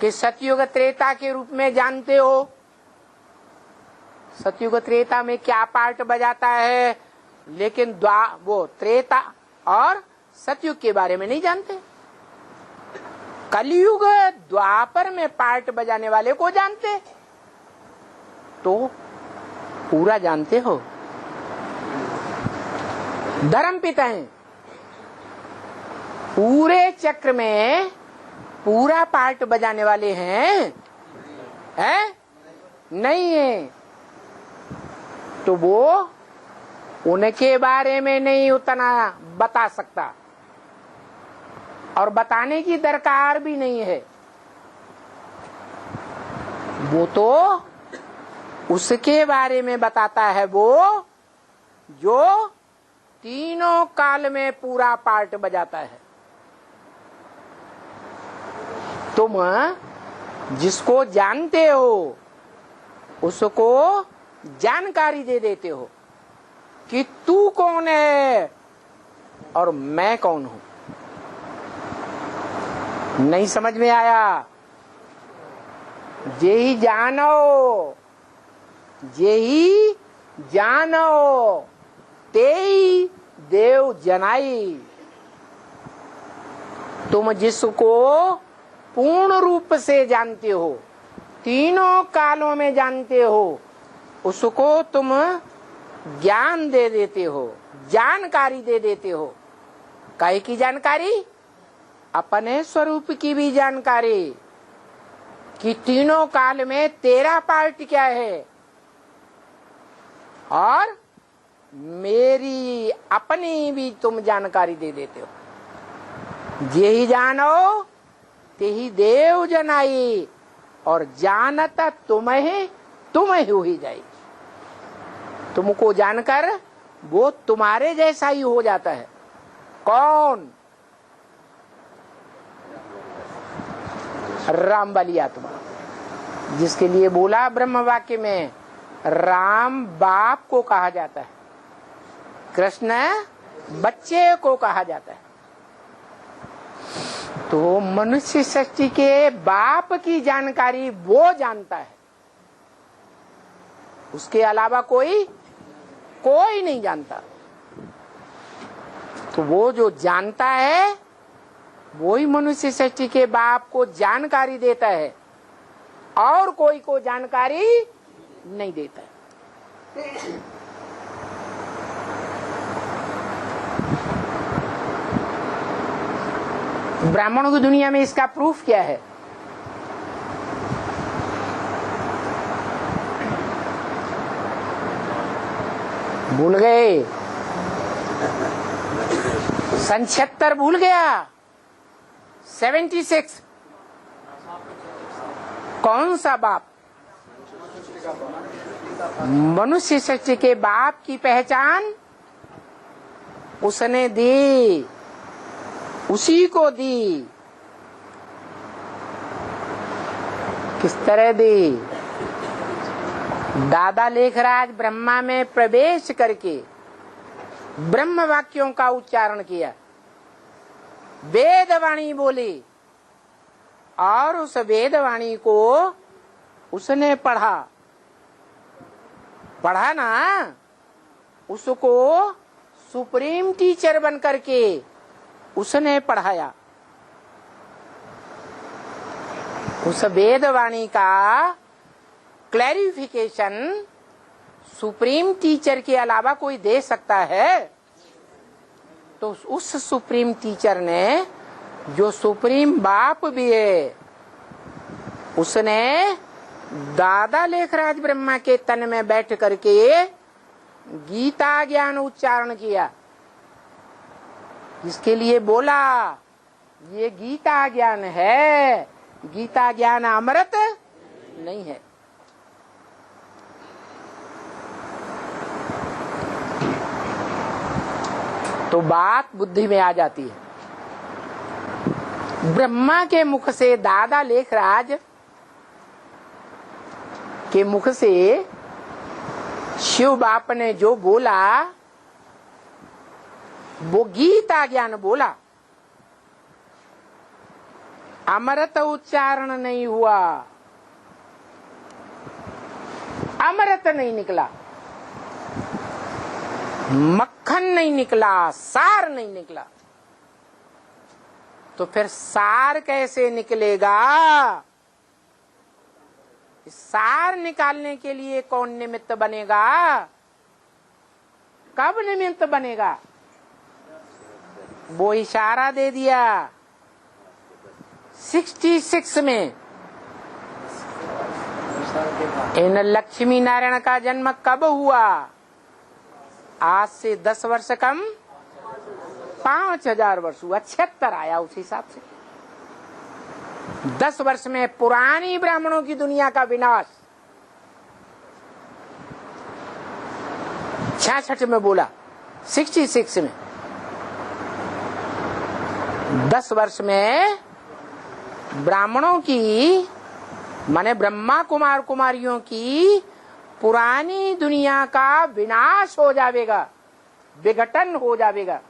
कि सतयुग त्रेता के रूप में जानते हो। सतयुग त्रेता में क्या पार्ट बजाता है, लेकिन वो त्रेता और सतयुग के बारे में नहीं जानते। कलयुग द्वापर में पार्ट बजाने वाले को जानते तो पूरा जानते हो। धर्म पिता हैं, पूरे चक्र में पूरा पार्ट बजाने वाले हैं नहीं है, तो वो उनके बारे में नहीं उतना बता सकता और बताने की दरकार भी नहीं है। वो तो उसके बारे में बताता है वो जो तीनों काल में पूरा पार्ट बजाता है। तुम जिसको जानते हो उसको जानकारी दे देते हो कि तू कौन है और मैं कौन हूं। नहीं समझ में आया? जेही जानो तेई देव जनाई। तुम जिसको पूर्ण रूप से जानते हो, तीनों कालों में जानते हो, उसको तुम ज्ञान दे देते हो, जानकारी दे देते हो। काहे की जानकारी? अपने स्वरूप की भी जानकारी कि तीनों काल में तेरा पार्ट क्या है और मेरी अपनी भी तुम जानकारी दे देते हो। जेही जानो तेही देव जनाई, और जानता तुम्हें ही जाए। तुमको जानकर वो तुम्हारे जैसा ही हो जाता है। कौन? राम वाली आत्मा, जिसके लिए बोला ब्रह्म वाक्य में राम बाप को कहा जाता है, कृष्ण बच्चे को कहा जाता है। तो मनुष्य सृष्टि के बाप की जानकारी वो जानता है, उसके अलावा कोई नहीं जानता। तो वो जो जानता है वो ही मनुष्य सृष्टि के बाप को जानकारी देता है और कोई को जानकारी नहीं देता है। ब्राह्मणों की दुनिया में इसका प्रूफ क्या है? भूल गए? 76 भूल गया? 76 कौन सा बाप? मनुष्य सृष्टि के बाप की पहचान उसने दी, उसी को दी। किस तरह दी? दादा लेखराज ब्रह्मा में प्रवेश करके ब्रह्म वाक्यों का उच्चारण किया, वेदवाणी बोली, और उस वेदवाणी को उसने पढ़ा ना, उसको सुप्रीम टीचर बन करके उसने पढ़ाया। उस वेदवाणी का क्लैरिफिकेशन सुप्रीम टीचर के अलावा कोई दे सकता है? तो उस सुप्रीम टीचर ने, जो सुप्रीम बाप भी है, उसने दादा लेखराज ब्रह्मा के तन में बैठ करके गीता ज्ञान उच्चारण किया। इसके लिए बोला ये गीता ज्ञान है, गीता ज्ञान अमृत नहीं है। तो बात बुद्धि में आ जाती है। ब्रह्मा के मुख से, दादा लेखराज के मुख से शिव बाप ने जो बोला वो गीता ज्ञान बोला, अमृत उच्चारण नहीं हुआ, अमृत नहीं निकला, मक्खन नहीं निकला, सार नहीं निकला। तो फिर सार कैसे निकलेगा? सार निकालने के लिए कौन निमित्त बनेगा? कब निमित्त बनेगा? वो इशारा दे दिया 66 में। इन लक्ष्मी नारायण का जन्म कब हुआ? आज से 10 वर्ष कम 5000 वर्ष हुआ, 76 आया उस हिसाब से। 10 वर्ष में पुरानी ब्राह्मणों की दुनिया का विनाश। 66 में बोला, 66 में 10 वर्ष में ब्राह्मणों की माने ब्रह्मा कुमार कुमारियों की पुरानी दुनिया का विनाश हो जाएगा, विघटन हो जाएगा,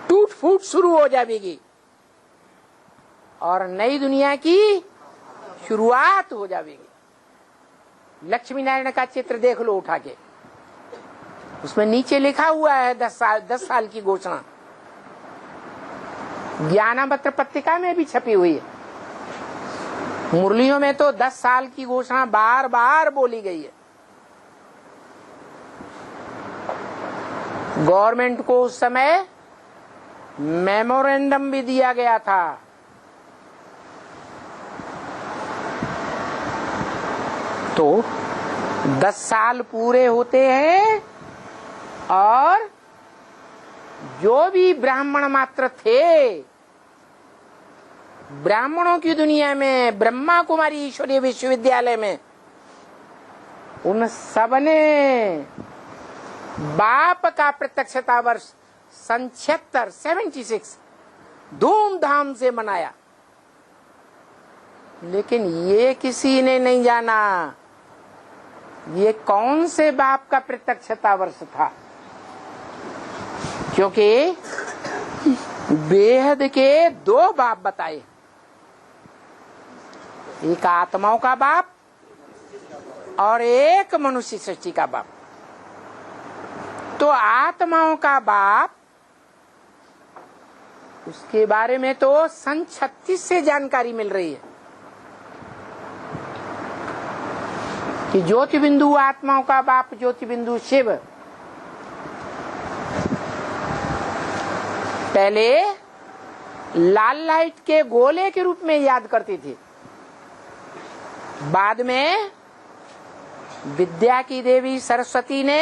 टूट फूट शुरू हो जाएगी और नई दुनिया की शुरुआत हो जाएगी। लक्ष्मी नारायण का चित्र देख लो उठा के, उसमें नीचे लिखा हुआ है 10 साल की घोषणा। ज्ञानपत्र पत्रिका में भी छपी हुई है। मुरलियों में तो 10 साल की घोषणा बार बार बोली गई है। गवर्नमेंट को उस समय मेमोरेंडम भी दिया गया था। तो 10 साल पूरे होते हैं और जो भी ब्राह्मण मात्र थे, ब्राह्मणों की दुनिया में ब्रह्मा कुमारी ईश्वरीय विश्वविद्यालय में, उन सबने बाप का प्रत्यक्षता वर्ष 76 धूमधाम से मनाया। लेकिन ये किसी ने नहीं जाना ये कौन से बाप का प्रत्यक्षता वर्ष था, क्योंकि बेहद के 2 बाप बताए, एक आत्माओं का बाप और एक मनुष्य सृष्टि का बाप। तो आत्माओं का बाप, उसके बारे में तो सन 36 से जानकारी मिल रही है कि ज्योति बिंदु आत्माओं का बाप ज्योति बिंदु शिव पहले लाल लाइट के गोले के रूप में याद करते थे। बाद में विद्या की देवी सरस्वती ने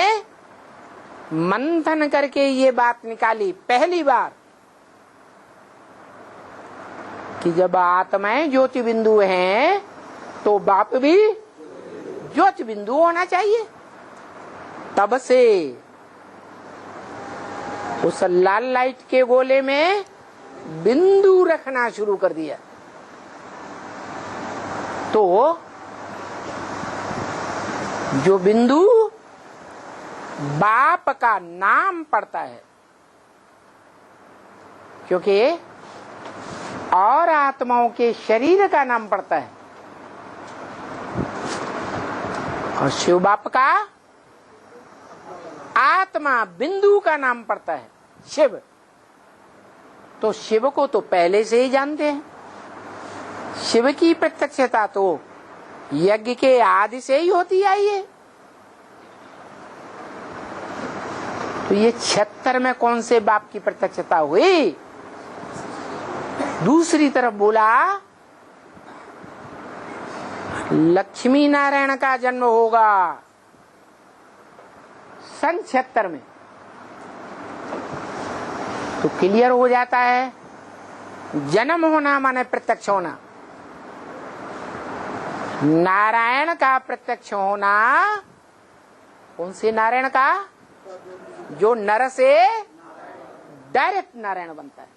मंथन करके ये बात निकाली पहली बार कि जब आत्माएं ज्योति बिंदु हैं तो बाप भी ज्योति बिंदु होना चाहिए। तब से उस लाल लाइट के गोले में बिंदु रखना शुरू कर दिया। तो जो बिंदु बाप का नाम पड़ता है, क्योंकि और आत्माओं के शरीर का नाम पड़ता है, और शिव बाप का आत्मा बिंदु का नाम पड़ता है शिव। तो शिव को तो पहले से ही जानते हैं। शिव की प्रत्यक्षता तो यज्ञ के आदि से ही होती आई है। तो ये 76 में कौन से बाप की प्रत्यक्षता हुई? दूसरी तरफ बोला लक्ष्मी नारायण का जन्म होगा सन 76 में। तो क्लियर हो जाता है जन्म होना माने प्रत्यक्ष होना। नारायण का प्रत्यक्ष होना, कौन से नारायण का? जो नर से डायरेक्ट नारायण बनता है।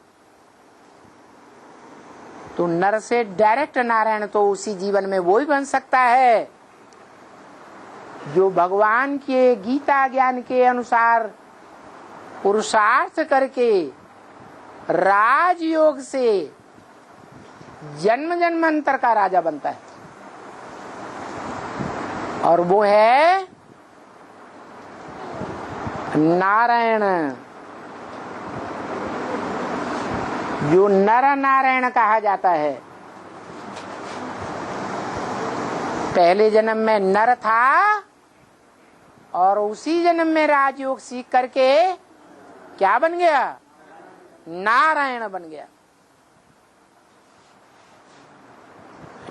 तो नर से डायरेक्ट नारायण तो उसी जीवन में वो ही बन सकता है जो भगवान के गीता ज्ञान के अनुसार पुरुषार्थ करके राजयोग से जन्म जन्मांतर का राजा बनता है। और वो है नारायण। जो नर नारायण कहा जाता है, पहले जन्म में नर था और उसी जन्म में राजयोग सीख करके क्या बन गया? नारायण बन गया।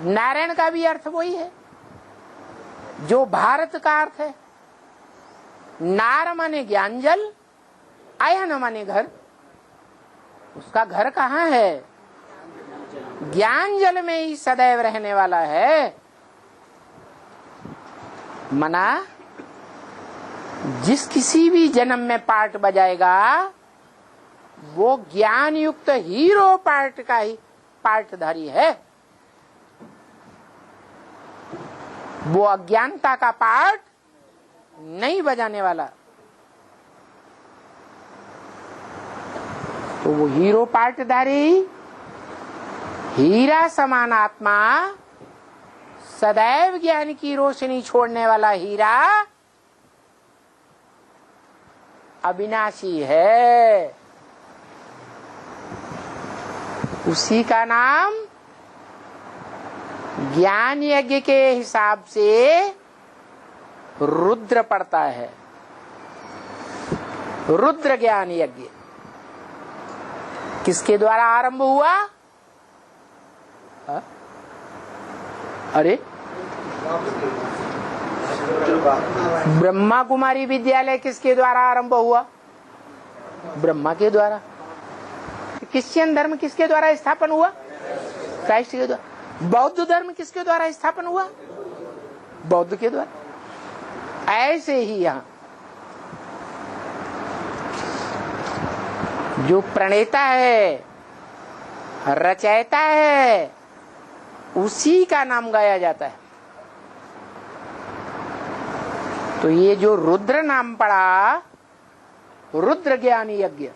नारायण का भी अर्थ वही है जो भारत का अर्थ है। नार माने ज्ञानजल, अयन माने घर। उसका घर कहाँ है? ज्ञान जल में ही सदैव रहने वाला है। मना जिस किसी भी जन्म में पार्ट बजाएगा वो ज्ञान युक्त हीरो पार्ट का ही पार्टधारी है। वो अज्ञानता का पार्ट नहीं बजाने वाला। तो वो हीरो पार्टधारी, हीरा समान आत्मा, सदैव ज्ञान की रोशनी छोड़ने वाला हीरा अविनाशी है। उसी का नाम ज्ञान यज्ञ के हिसाब से रुद्र पड़ता है। रुद्र ज्ञान यज्ञ किसके द्वारा आरंभ हुआ? हा? अरे ब्रह्मा कुमारी विद्यालय किसके द्वारा आरंभ हुआ? ब्रह्मा के द्वारा। क्रिश्चियन धर्म किसके द्वारा स्थापन हुआ? क्राइस्ट के द्वारा। बौद्ध धर्म किसके द्वारा स्थापन हुआ? बौद्ध के द्वारा। ऐसे ही यहाँ जो प्रणेता है, रचयिता है, उसी का नाम गाया जाता है। तो ये जो रुद्र नाम पड़ा, रुद्र ज्ञान यज्ञ,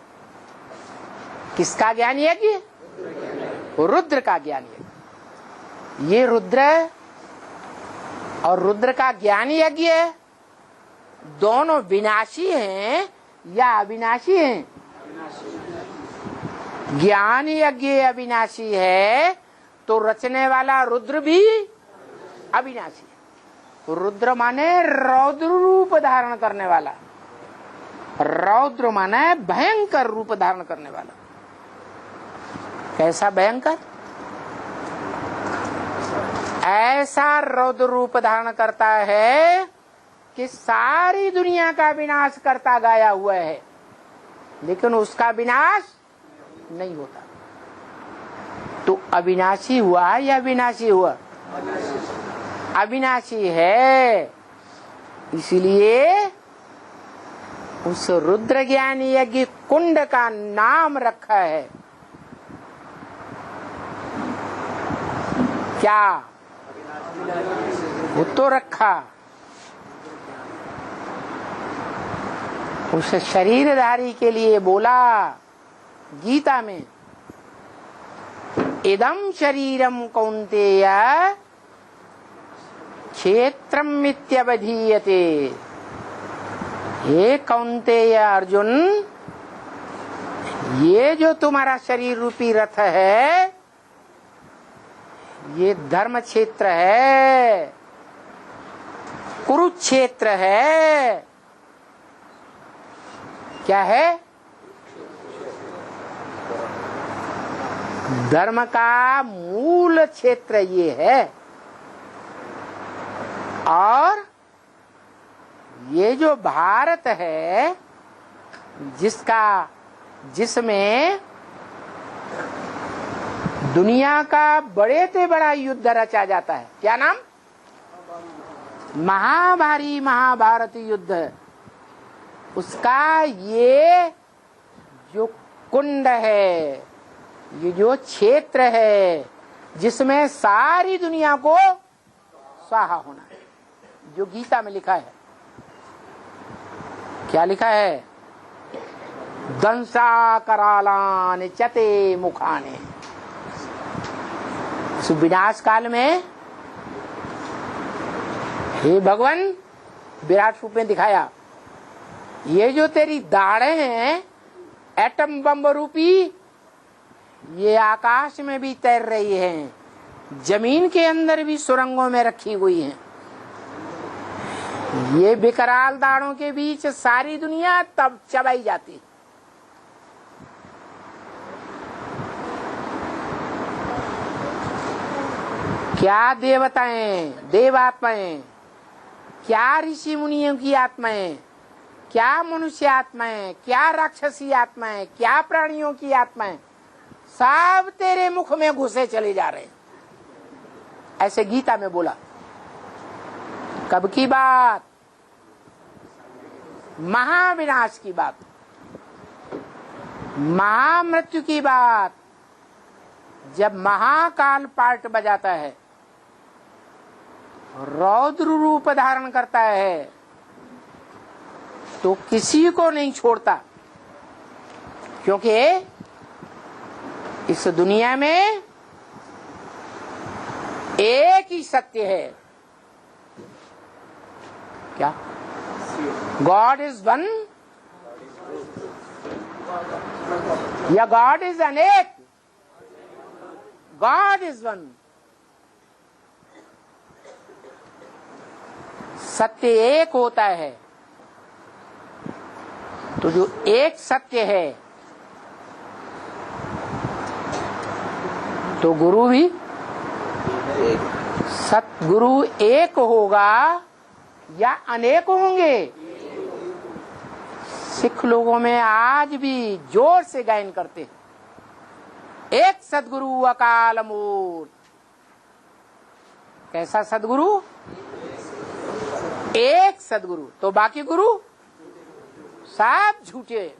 किसका ज्ञान यज्ञ? रुद्र का ज्ञान यज्ञ। ये रुद्र और रुद्र का ज्ञान यज्ञ दोनों विनाशी हैं या अविनाशी हैं? ज्ञान यज्ञ अविनाशी है तो रचने वाला रुद्र भी अविनाशी है। रुद्र माने रौद्र रूप धारण करने वाला। रौद्र माने भयंकर रूप धारण करने वाला। कैसा भयंकर? ऐसा रौद्र रूप धारण करता है कि सारी दुनिया का विनाश करता गाया हुआ है, लेकिन उसका विनाश नहीं होता। तो अविनाशी हुआ या विनाशी हुआ? अविनाशी है। इसलिए उस रुद्र ज्ञान यज्ञ कुंड का नाम रखा है क्या? वो तो रखा। उस शरीरधारी के लिए बोला गीता में, इदं शरीरम कौन्तेय क्षेत्रम मित्यवधीयते। हे कौन्तेय अर्जुन, ये जो तुम्हारा शरीर रूपी रथ है, ये धर्म क्षेत्र है, कुरुक्षेत्र है। क्या है? धर्म का मूल क्षेत्र ये है। और ये जो भारत है, जिसमें दुनिया का बड़े से बड़ा युद्ध रचा जाता है, क्या नाम? महाभारी महाभारत युद्ध। उसका ये जो कुंड है, ये जो क्षेत्र है, जिसमें सारी दुनिया को स्वाहा होना है, जो गीता में लिखा है। क्या लिखा है? दंसा करालान चते मुखाने। इस विनाश काल में हे भगवान विराट रूप में दिखाया, ये जो तेरी दाढ़ें हैं एटम बम रूपी, ये आकाश में भी तैर रही हैं, जमीन के अंदर भी सुरंगों में रखी हुई हैं। ये विकराल दाढ़ों के बीच सारी दुनिया तब चबाई जाती। क्या देवताएं, देवात्माएं, क्या ऋषि मुनियों की आत्माएं, क्या मनुष्य आत्माएं, क्या राक्षसी आत्माएं, क्या प्राणियों की आत्माएं, सब तेरे मुख में घुसे चले जा रहे हैं। ऐसे गीता में बोला। कब की बात? महाविनाश की बात, महामृत्यु की बात। जब महाकाल पाठ बजाता है, रौद्र रूप धारण करता है, तो किसी को नहीं छोड़ता, क्योंकि इस दुनिया में एक ही सत्य है। क्या? गॉड इज वन या गॉड इज अनेक? God is one. सत्य एक होता है, तो जो एक सत्य है, तो गुरु भी सतगुरु एक होगा या अनेक होंगे? सिख लोगों में आज भी जोर से गायन करते हैं, एक सदगुरु अकाल मूर्त। कैसा सदगुरु? एक सदगुरु, तो बाकी गुरु सब झूठे।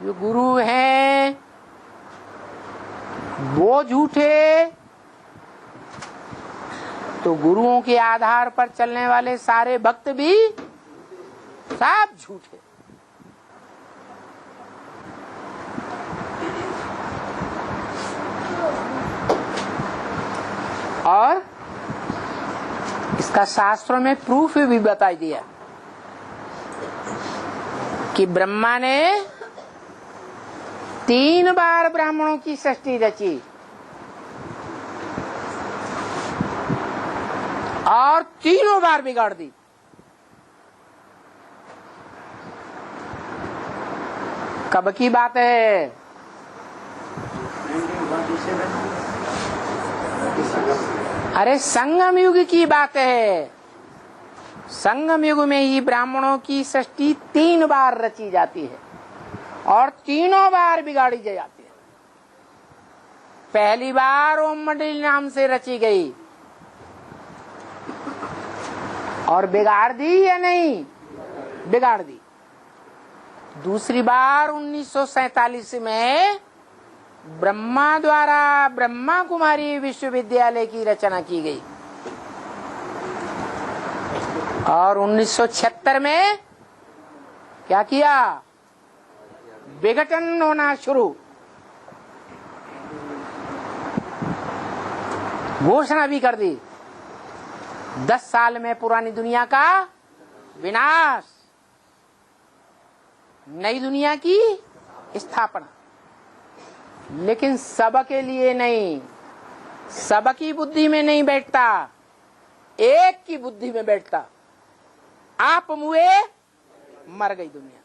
जो गुरु हैं वो झूठे, तो गुरुओं के आधार पर चलने वाले सारे भक्त भी सब झूठे। और इसका शास्त्रों में प्रूफ भी बता दिया कि ब्रह्मा ने 3 बार ब्राह्मणों की सृष्टि रची और तीनों बार बिगाड़ दी। कब की बात है? 1927। अरे संगम युग की बात है। संगम युग में ही ब्राह्मणों की सृष्टि 3 बार रची जाती है और तीनों बार बिगाड़ी जाती है। पहली बार ओम मंडली नाम से रची गई और बिगाड़ दी या नहीं? बिगाड़ दी। दूसरी बार 1947 में ब्रह्मा द्वारा ब्रह्मा कुमारी विश्वविद्यालय की रचना की गई और 1976 में क्या किया? विघटन होना शुरू। घोषणा भी कर दी 10 साल में पुरानी दुनिया का विनाश, नई दुनिया की स्थापना। लेकिन सबके लिए नहीं, सबकी बुद्धि में नहीं बैठता, एक की बुद्धि में बैठता। आप मुए, मर गई दुनिया।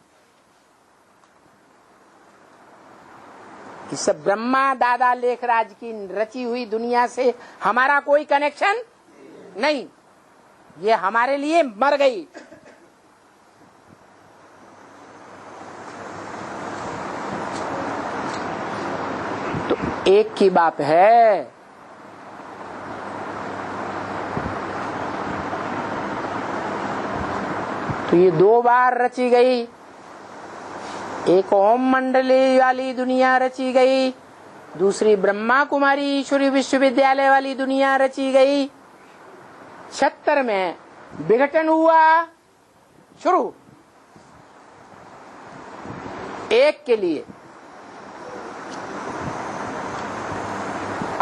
इस ब्रह्मा दादा लेखराज की रची हुई दुनिया से हमारा कोई कनेक्शन नहीं, ये हमारे लिए मर गई। तो एक की बात है, तो ये 2 बार रची गई। एक ओम मंडली वाली दुनिया रची गई, दूसरी ब्रह्मा कुमारी ईश्वरी विश्वविद्यालय वाली दुनिया रची गई। 76 में विघटन हुआ शुरू एक के लिए,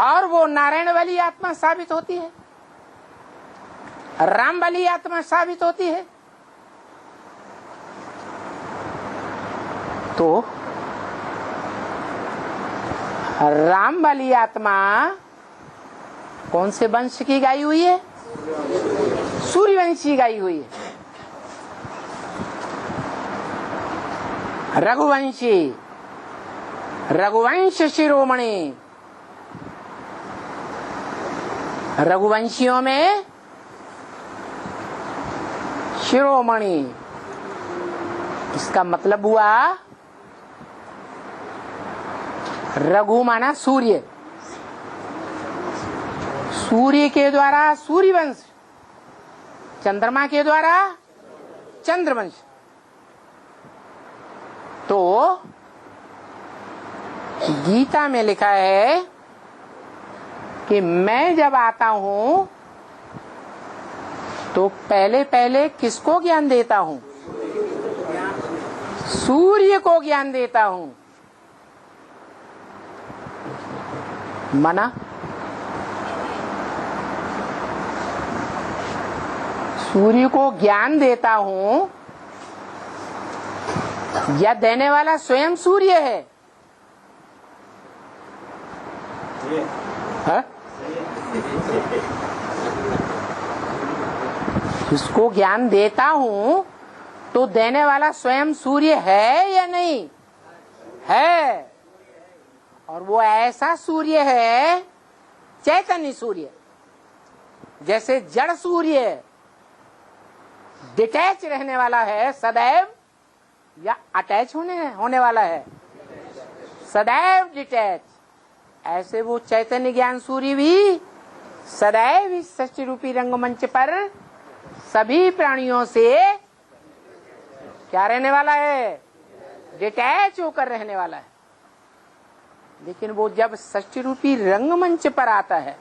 और वो नारायण वाली आत्मा साबित होती है, राम वाली आत्मा साबित होती है। तो राम वाली आत्मा कौन से वंश की गाई हुई है? सूर्यवंश की गाई हुई है। रघुवंशी, रघुवंश शिरोमणि। रघुवंशियों में शिरोमणि, इसका मतलब हुआ रघु माना सूर्य, सूर्य के द्वारा सूर्यवंश, चंद्रमा के द्वारा चंद्रवंश। तो गीता में लिखा है कि मैं जब आता हूं तो पहले पहले किसको ज्ञान देता हूं? सूर्य को ज्ञान देता हूं। मना? सूर्य को ज्ञान देता हूं या देने वाला स्वयं सूर्य है? जिसको ज्ञान देता हूं तो देने वाला स्वयं सूर्य है या नहीं है? और वो ऐसा सूर्य है, चैतन्य सूर्य। जैसे जड़ सूर्य डिटैच रहने वाला है सदैव, या अटैच होने वाला है? सदैव डिटैच। ऐसे वो चैतन्य ज्ञान सूर्य भी सदैव इस सृष्टि रूपी रंगमंच पर सभी प्राणियों से क्या रहने वाला है? डिटैच होकर रहने वाला है। लेकिन वो जब सृष्टि रूपी रंगमंच पर आता है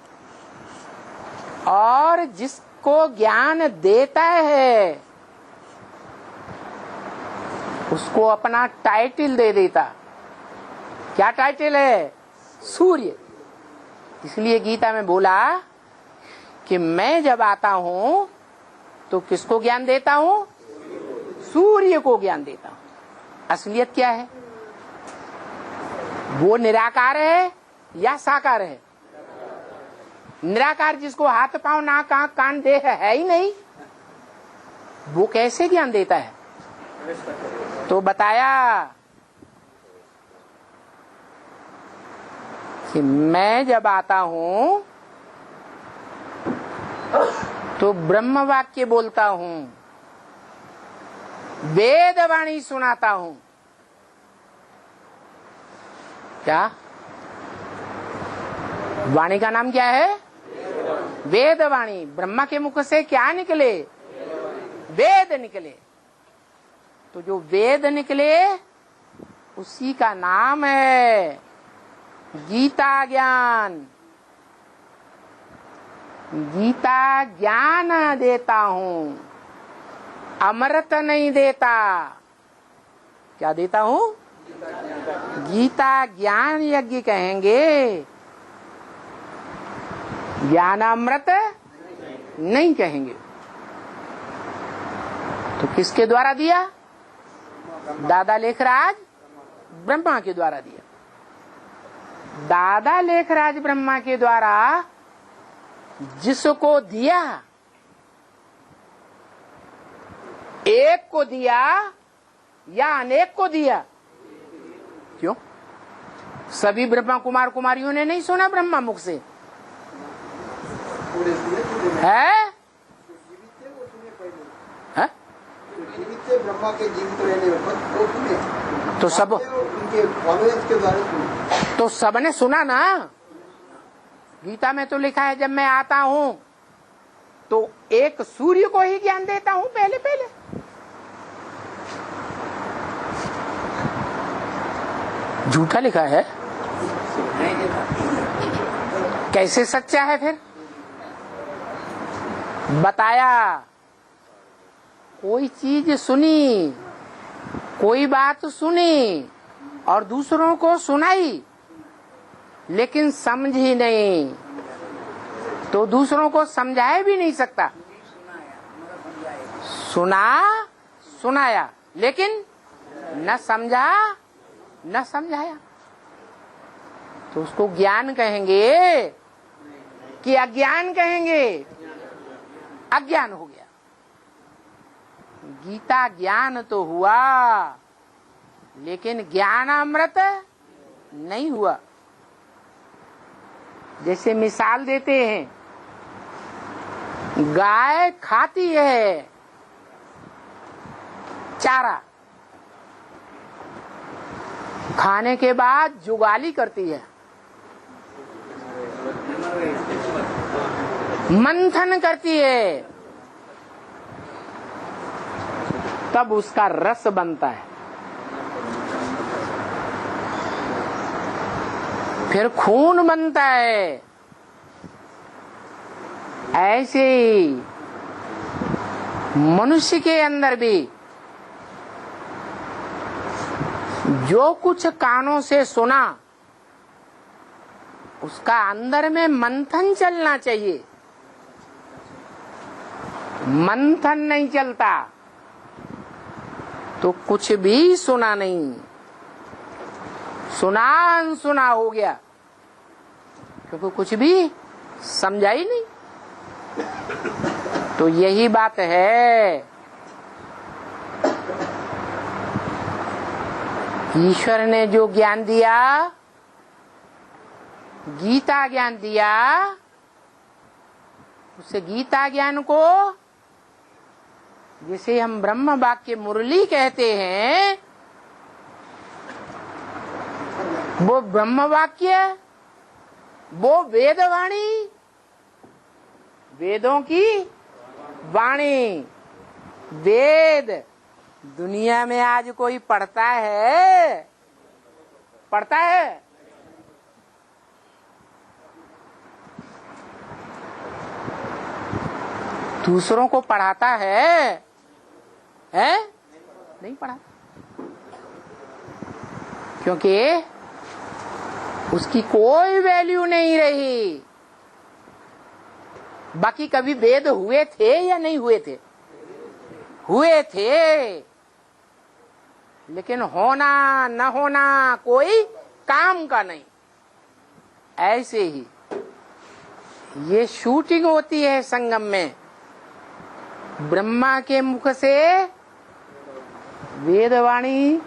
और जिसको ज्ञान देता है उसको अपना टाइटल दे देता। क्या टाइटल है? सूर्य। इसलिए गीता में बोला कि मैं जब आता हूं तो किसको ज्ञान देता हूं? सूर्य को ज्ञान देता हूं। असलियत क्या है? वो निराकार है या साकार है? निराकार जिसको हाथ पांव नाक आंख कान देह है ही नहीं, वो कैसे ज्ञान देता है? तो बताया कि मैं जब आता हूं तो ब्रह्म वाक्य बोलता हूं, वेद वाणी सुनाता हूं। क्या वाणी का नाम क्या है? वेद वाणी। ब्रह्मा के मुख से क्या निकले? वेद निकले। तो जो वेद निकले उसी का नाम है गीता ज्ञान। गीता ज्ञान देता हूं, अमृत नहीं देता। क्या देता हूं? गीता ज्ञान यज्ञ कहेंगे, ज्ञान अमृत नहीं कहेंगे। तो किसके द्वारा दिया? दादा लेखराज ब्रह्मा के द्वारा दिया। दादा लेखराज ब्रह्मा के द्वारा जिसको दिया, एक को दिया या अनेक को दिया? क्यों? सभी ब्रह्मा कुमार कुमारियों ने नहीं सुना ब्रह्मा मुख से है? ब्रह्मा के जीवित रहने में तो सब उनके फॉलोअर्स के द्वारा सुने। तो सबने सुना ना। गीता में तो लिखा है जब मैं आता हूं तो एक सूर्य को ही ज्ञान देता हूं पहले पहले। झूठा लिखा है? कैसे सच्चा है फिर? बताया कोई चीज सुनी, कोई बात सुनी और दूसरों को सुनाई, लेकिन समझी नहीं, तो दूसरों को समझाया भी नहीं सकता। सुना, सुनाया, लेकिन न समझा न समझाया। तो उसको ज्ञान कहेंगे कि अज्ञान कहेंगे? अज्ञान हो गया। गीता ज्ञान तो हुआ, लेकिन ज्ञानामृत नहीं हुआ। जैसे मिसाल देते हैं, गाय खाती है चारा, खाने के बाद जुगाली करती है, मंथन करती है, तब उसका रस बनता है, फिर खून बनता है। ऐसे ही मनुष्य के अंदर भी जो कुछ कानों से सुना उसका अंदर में मंथन चलना चाहिए। मंथन नहीं चलता तो कुछ भी सुना नहीं, सुना अनसुना हो गया, क्योंकि कुछ भी समझा ही नहीं। तो यही बात है, ईश्वर ने जो ज्ञान दिया, गीता ज्ञान दिया, उस गीता ज्ञान को जिसे हम ब्रह्म वाक्य मुरली कहते हैं, वो ब्रह्म वाक्य, वो वेदवाणी, वेदों की वाणी। वेद दुनिया में आज कोई पढ़ता है? पढ़ता है? दूसरों को पढ़ाता है? नहीं पढ़ा, क्योंकि उसकी कोई वैल्यू नहीं रही। बाकी कभी वेद हुए थे या नहीं हुए थे? हुए थे, लेकिन होना न होना कोई काम का नहीं। ऐसे ही ये शूटिंग होती है संगम में, ब्रह्मा के मुख से वेदवाणी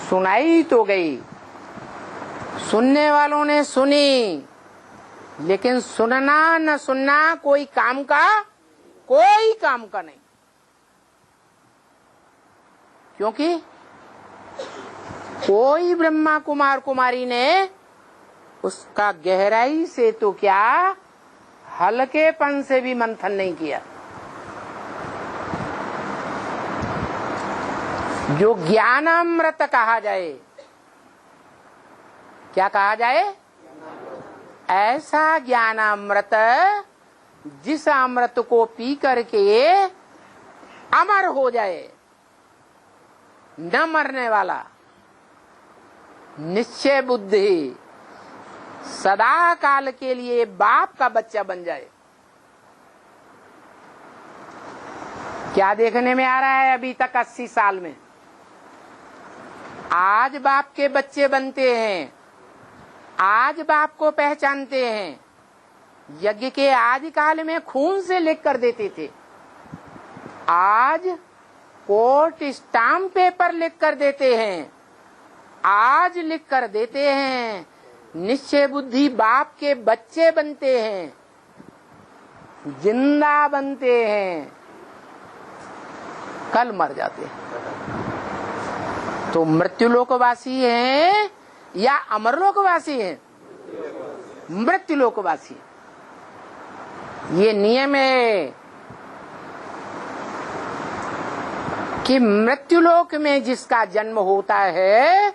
सुनाई तो गई, सुनने वालों ने सुनी, लेकिन सुनना न सुनना कोई काम का नहीं। क्योंकि कोई ब्रह्मा कुमार कुमारी ने उसका गहराई से तो क्या, हल्केपन से भी मंथन नहीं किया। जो ज्ञानामृत कहा जाए, क्या कहा जाए? ऐसा ज्ञानामृत जिस अमृत को पी करके अमर हो जाए, न मरने वाला, निश्चय बुद्धि, सदा काल के लिए बाप का बच्चा बन जाए। क्या देखने में आ रहा है अभी तक 80 साल में? आज बाप के बच्चे बनते हैं, आज बाप को पहचानते हैं। यज्ञ के आदि काल में खून से लिख कर देते थे, आज कोर्ट स्टाम्प पेपर लिख कर देते हैं, आज लिख कर देते हैं। निश्चय बुद्धि बाप के बच्चे बनते हैं, जिंदा बनते हैं, कल मर जाते हैं। तो मृत्युलोकवासी हैं या अमरलोकवासी हैं? मृत्युलोकवासी। ये नियम है कि मृत्युलोक में जिसका जन्म होता है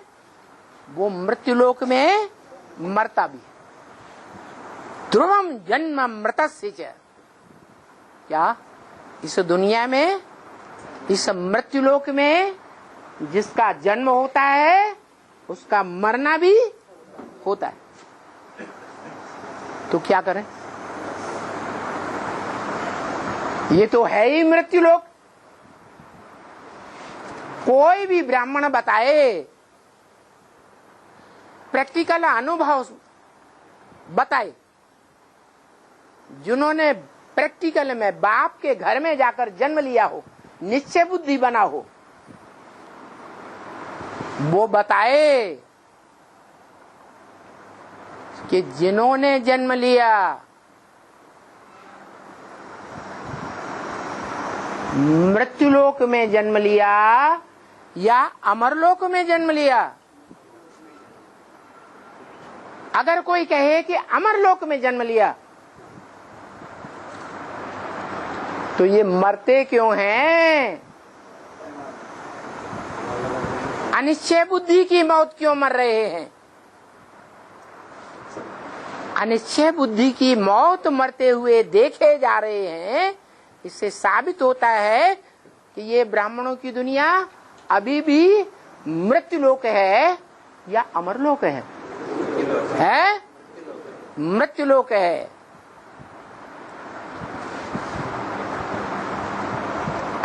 वो मृत्युलोक में मरता भी है। ध्रुवम जन्म मृतस्य च। क्या इस दुनिया में, इस मृत्युलोक में जिसका जन्म होता है उसका मरना भी होता है। तो क्या करें? ये तो है ही मृत्युलोक। कोई भी ब्राह्मण बताए, प्रैक्टिकल अनुभव बताए, जिन्होंने प्रैक्टिकल में बाप के घर में जाकर जन्म लिया हो, निश्चय बुद्धि बना हो, वो बताए कि जिन्होंने जन्म लिया मृत्युलोक में जन्म लिया या अमरलोक में जन्म लिया। अगर कोई कहे कि अमरलोक में जन्म लिया तो ये मरते क्यों हैं? अनिश्चय बुद्धि की मौत क्यों मर रहे हैं? अनिश्चय बुद्धि की मौत मरते हुए देखे जा रहे हैं। इससे साबित होता है कि ये ब्राह्मणों की दुनिया अभी भी मृत्युलोक है या अमरलोक है? मृत्युलोक है।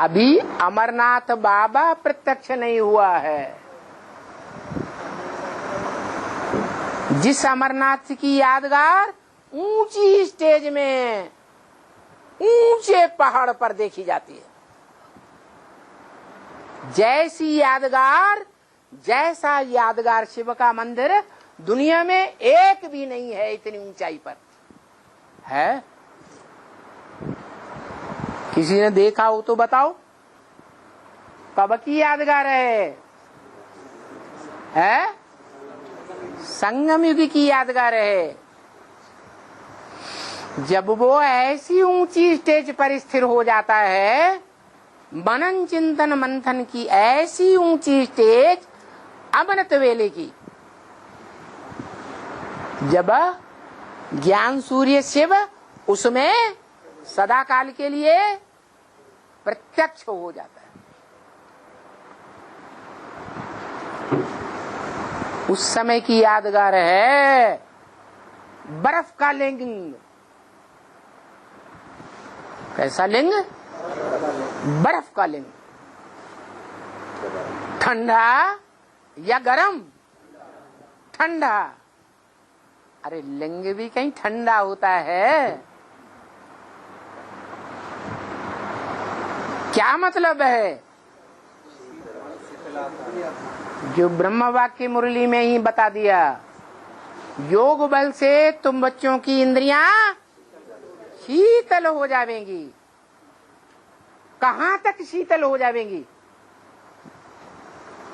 अभी अमरनाथ बाबा प्रत्यक्ष नहीं हुआ है। जिस अमरनाथ की यादगार ऊंची स्टेज में ऊंचे पहाड़ पर देखी जाती है, जैसा यादगार शिव का मंदिर दुनिया में एक भी नहीं है। इतनी ऊंचाई पर है। किसी ने देखा हो तो बताओ, कब की यादगार है? संगम युग की यादगार है। जब वो ऐसी ऊंची स्टेज पर स्थिर हो जाता है, मनन चिंतन मंथन की ऐसी ऊंची स्टेज अमृत वेले की, जब ज्ञान सूर्य शिव उसमें सदा काल के लिए प्रत्यक्ष हो जाता है, उस समय की यादगार है बर्फ का लिंग। कैसा लिंग? बर्फ का लिंग। ठंडा या गरम? ठंडा। अरे लिंग भी कहीं ठंडा होता है? क्या मतलब है? जो ब्रह्म वाक्य मुरली में ही बता दिया, योग बल से तुम बच्चों की इंद्रियां शीतल हो जावेंगी। कहां तक शीतल हो जावेंगी?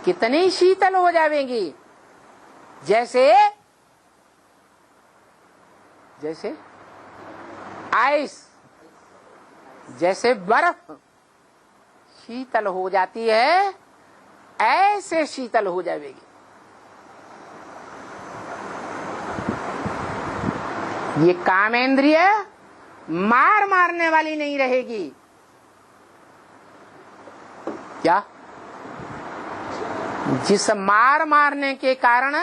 कितनी शीतल हो जावेंगी? जैसे आइस, जैसे बर्फ शीतल हो जाती है, ऐसे शीतल हो जाएगी। ये कामेंद्रिय मारने वाली नहीं रहेगी। क्या? जिस मारने के कारण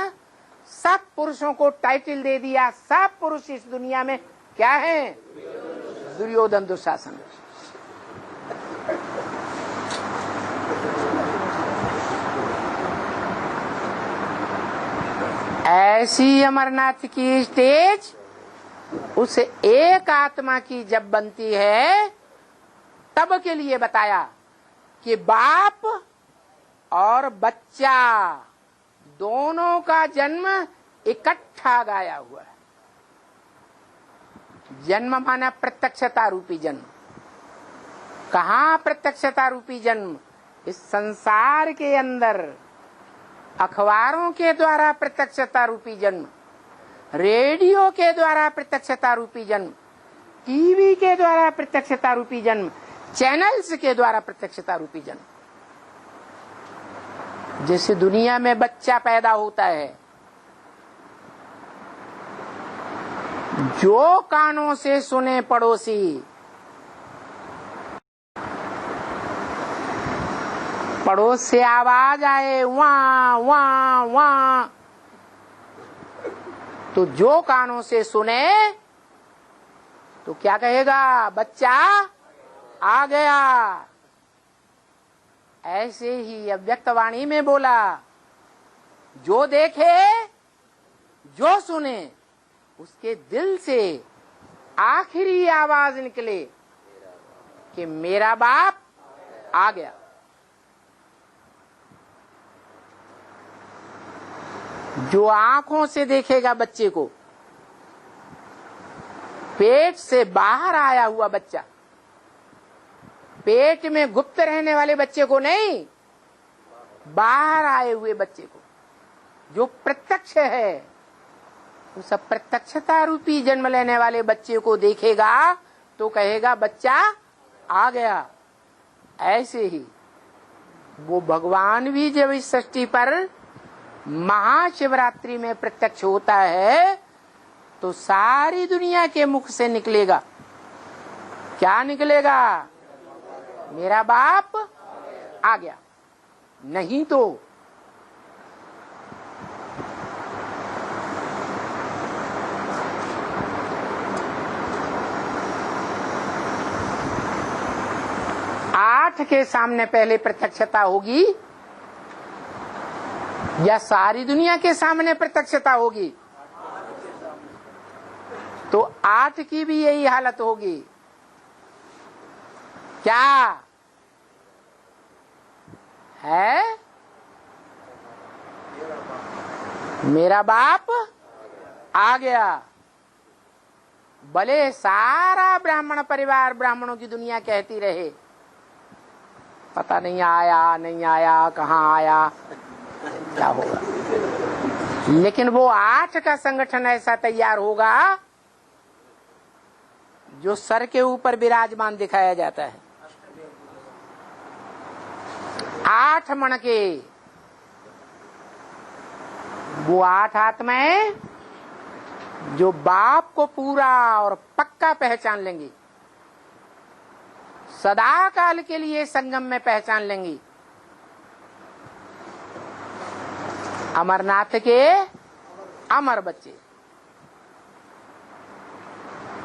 सब पुरुषों को टाइटल दे दिया, सब पुरुष इस दुनिया में क्या है? दुर्योधन, दुशासन। ऐसी अमरनाथ की स्टेज उस एक आत्मा की जब बनती है, तब के लिए बताया कि बाप और बच्चा दोनों का जन्म इकट्ठा गाया हुआ है। जन्म माना प्रत्यक्षता रूपी जन्म। कहाँ प्रत्यक्षता रूपी जन्म? इस संसार के अंदर अखबारों के द्वारा प्रत्यक्षता रूपी जन्म, रेडियो के द्वारा प्रत्यक्षता रूपी जन्म, टीवी के द्वारा प्रत्यक्षता रूपी जन्म, चैनल्स के द्वारा प्रत्यक्षता रूपी जन्म। जैसे दुनिया में बच्चा पैदा होता है, जो कानों से सुने पड़ोसी, पड़ोस से आवाज आए वां वां वां, तो जो कानों से सुने तो क्या कहेगा? बच्चा आ गया। ऐसे ही अव्यक्त वाणी में बोला, जो देखे जो सुने उसके दिल से आखिरी आवाज निकले कि मेरा बाप आ गया। जो आंखों से देखेगा बच्चे को, पेट से बाहर आया हुआ बच्चा, पेट में गुप्त रहने वाले बच्चे को नहीं, बाहर आए हुए बच्चे को, जो प्रत्यक्ष है, उस प्रत्यक्षता रूपी जन्म लेने वाले बच्चे को देखेगा तो कहेगा बच्चा आ गया। ऐसे ही वो भगवान भी जब इस सृष्टि पर महाशिवरात्रि में प्रत्यक्ष होता है तो सारी दुनिया के मुख से निकलेगा, क्या निकलेगा? मेरा बाप आ गया। नहीं तो आठ के सामने पहले प्रत्यक्षता होगी या सारी दुनिया के सामने प्रत्यक्षता होगी? तो आठ की भी यही हालत होगी। क्या है? मेरा बाप आ गया। भले सारा ब्राह्मण परिवार, ब्राह्मणों की दुनिया कहती रहे पता नहीं आया, नहीं आया, कहाँ आया, क्या होगा, लेकिन वो आठ का संगठन ऐसा तैयार होगा जो सर के ऊपर विराजमान दिखाया जाता है। 8 मण के वो 8 आत्माएं जो बाप को पूरा और पक्का पहचान लेंगी, सदा काल के लिए संगम में पहचान लेंगी। अमरनाथ के अमर बच्चे,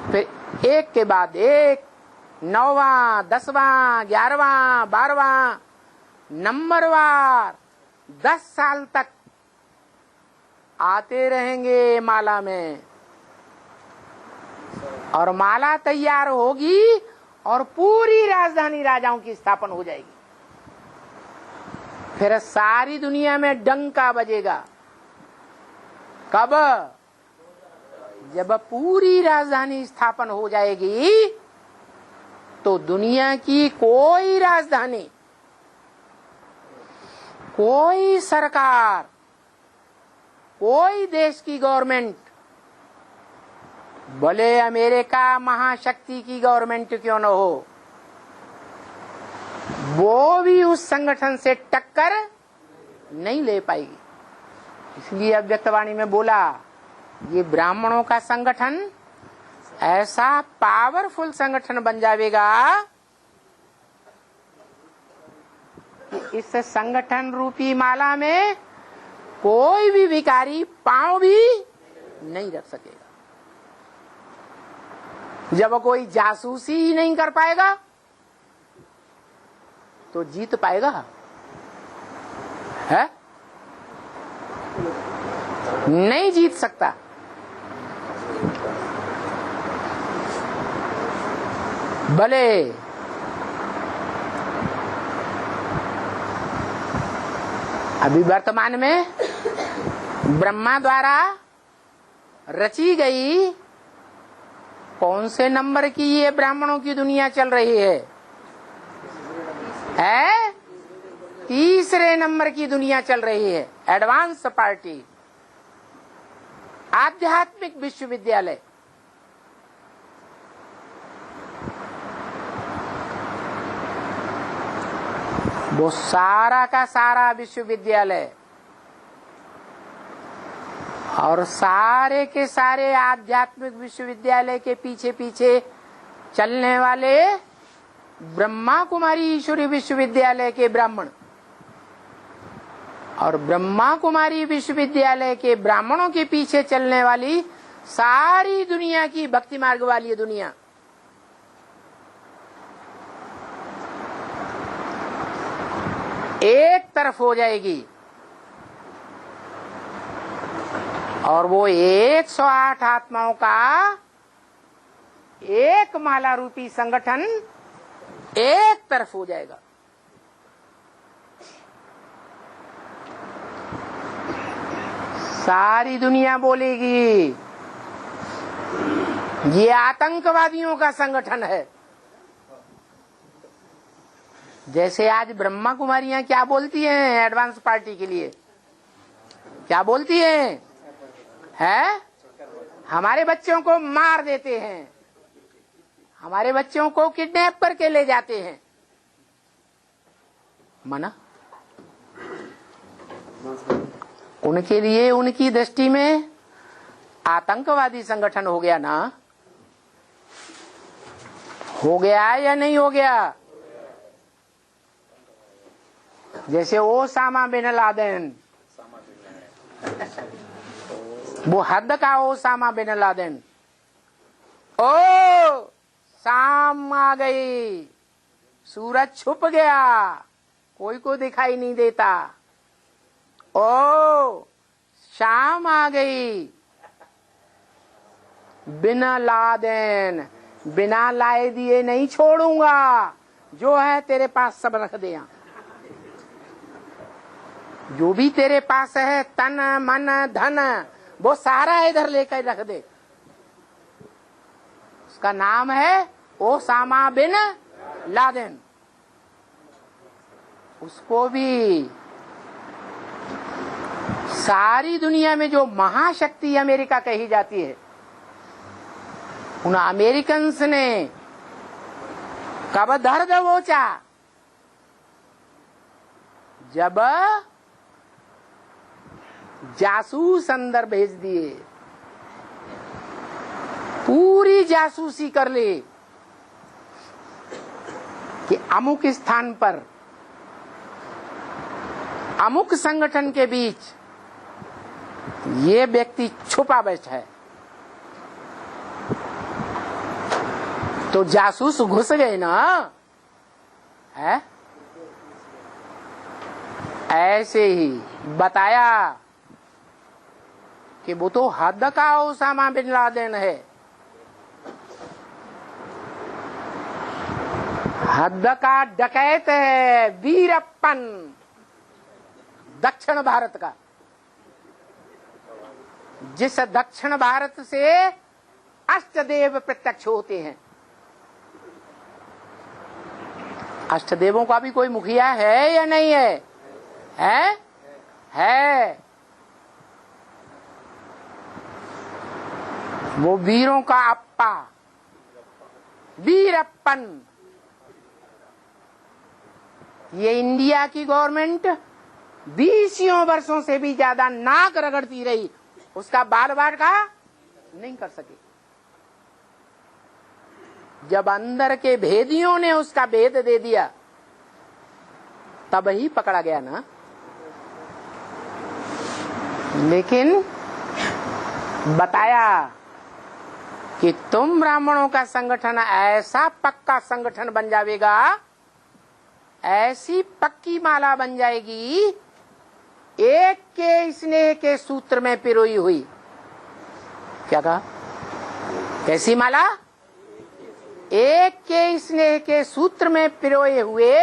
फिर एक के बाद एक, 9वां, 10वां, 11वां, 12वां नंबरवार 10 साल तक आते रहेंगे माला में, और माला तैयार होगी और पूरी राजधानी राजाओं की स्थापना हो जाएगी। फिर सारी दुनिया में डंका बजेगा। कब? जब पूरी राजधानी स्थापन हो जाएगी तो दुनिया की कोई राजधानी, कोई सरकार, कोई देश की गवर्नमेंट, भले अमेरिका महाशक्ति की गवर्नमेंट क्यों न हो, वो भी उस संगठन से टक्कर नहीं ले पाएगी। इसलिए अव्यक्तवाणी में बोला ये ब्राह्मणों का संगठन ऐसा पावरफुल संगठन बन जाएगा कि इस संगठन रूपी माला में कोई भी भिखारी पांव भी नहीं रख सकेगा। जब कोई जासूसी ही नहीं कर पाएगा तो जीत पाएगा है? नहीं जीत सकता। भले अभी वर्तमान में ब्रह्मा द्वारा रची गई कौन से नंबर की ये ब्राह्मणों की दुनिया चल रही है? 3रे नंबर की दुनिया चल रही है। एडवांस पार्टी, आध्यात्मिक विश्वविद्यालय। वो सारा का सारा विश्वविद्यालय और सारे के सारे आध्यात्मिक विश्वविद्यालय के पीछे पीछे चलने वाले ब्रह्मा कुमारी ईश्वरी विश्वविद्यालय के ब्राह्मण और ब्रह्मा कुमारी विश्वविद्यालय के ब्राह्मणों के पीछे चलने वाली सारी दुनिया की भक्ति मार्ग वाली दुनिया, एक तरफ हो जाएगी। और वो 108 आत्माओं का एक माला रूपी संगठन एक तरफ हो जाएगा। सारी दुनिया बोलेगी ये आतंकवादियों का संगठन है। जैसे आज ब्रह्मा कुमारियां क्या बोलती हैं एडवांस पार्टी के लिए, क्या बोलती हैं? हमारे बच्चों को मार देते हैं, हमारे बच्चों को किडनैप करके ले जाते हैं। मना उनके लिए उनकी दृष्टि में आतंकवादी संगठन हो गया ना, हो गया या नहीं हो गया? जैसे ओसामा बिन लादेन, वो हद का ओसामा बिन लादेन। ओ शाम आ गई, सूरज छुप गया, कोई को दिखाई नहीं देता। ओ शाम आ गई, बिना लादेन, बिना लाए दिए नहीं छोड़ूंगा, जो है तेरे पास सब रख दे। जो भी तेरे पास है तन मन धन वो सारा इधर लेकर रख दे। उसका नाम है ओसामा बिन लादेन। उसको भी सारी दुनिया में जो महाशक्ति अमेरिका कही जाती है, उन अमेरिकन्स ने कब दर्द दबोचा? जब जासूस अंदर भेज दिए, पूरी जासूसी कर ली कि अमुक स्थान पर अमुक संगठन के बीच ये व्यक्ति छुपा बैठा है। तो जासूस घुस गए ना, है? ऐसे ही बताया कि वो तो हद का ओसामा बिन लादेन है। हद का डकैत है, वीरप्पन, दक्षिण भारत का। जिस दक्षिण भारत से अष्टदेव प्रत्यक्ष होते हैं। अष्टदेवों का भी कोई मुखिया है या नहीं है? है। वो वीरों का अप्पा, वीरप्पन। ये इंडिया की गवर्नमेंट 20 वर्षों से भी ज्यादा नाक रगड़ती रही, उसका बार बार का नहीं कर सके। जब अंदर के भेदियों ने उसका भेद दे दिया, तब ही पकड़ा गया ना। लेकिन बताया कि तुम ब्राह्मणों का संगठन ऐसा पक्का संगठन बन जाएगा, ऐसी पक्की माला बन जाएगी, एक के स्नेह के सूत्र में पिरोई हुई। क्या कहा? कैसी माला? एक के स्नेह के सूत्र में पिरोए हुए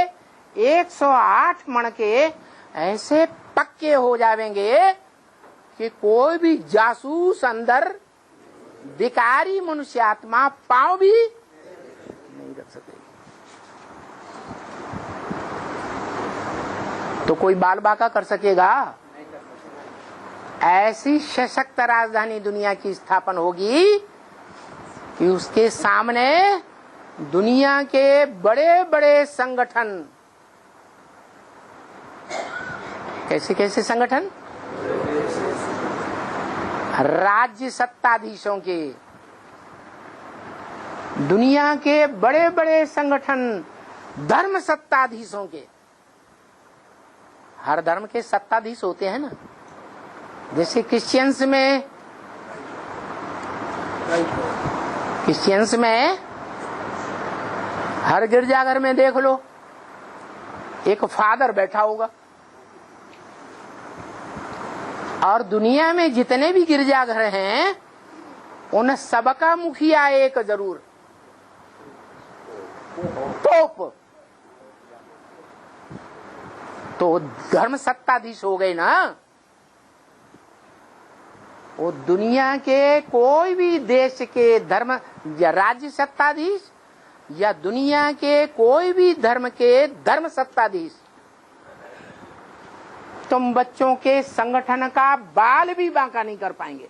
108 मण के ऐसे पक्के हो जाएंगे कि कोई भी जासूस अंदर विकारी मनुष्यात्मा पांव भी नहीं रख सकेगी। तो कोई बाल बाका कर सकेगा? ऐसी सशक्त राजधानी दुनिया की स्थापना होगी कि उसके सामने दुनिया के बड़े बड़े संगठन, कैसे कैसे संगठन, राज्य सत्ताधीशों के, दुनिया के बड़े बड़े संगठन धर्म सत्ताधीशों के। हर धर्म के सत्ताधीश होते हैं ना। जैसे क्रिश्चियंस में हर गिरजाघर में देख लो एक फादर बैठा होगा, और दुनिया में जितने भी गिरजाघर हैं उन सबका मुखिया एक जरूर पोप। तो धर्म सत्ताधीश हो गए ना। वो दुनिया के कोई भी देश के धर्म या राज्य सत्ताधीश या दुनिया के कोई भी धर्म के धर्म सत्ताधीश तुम बच्चों के संगठन का बाल भी बांका नहीं कर पाएंगे।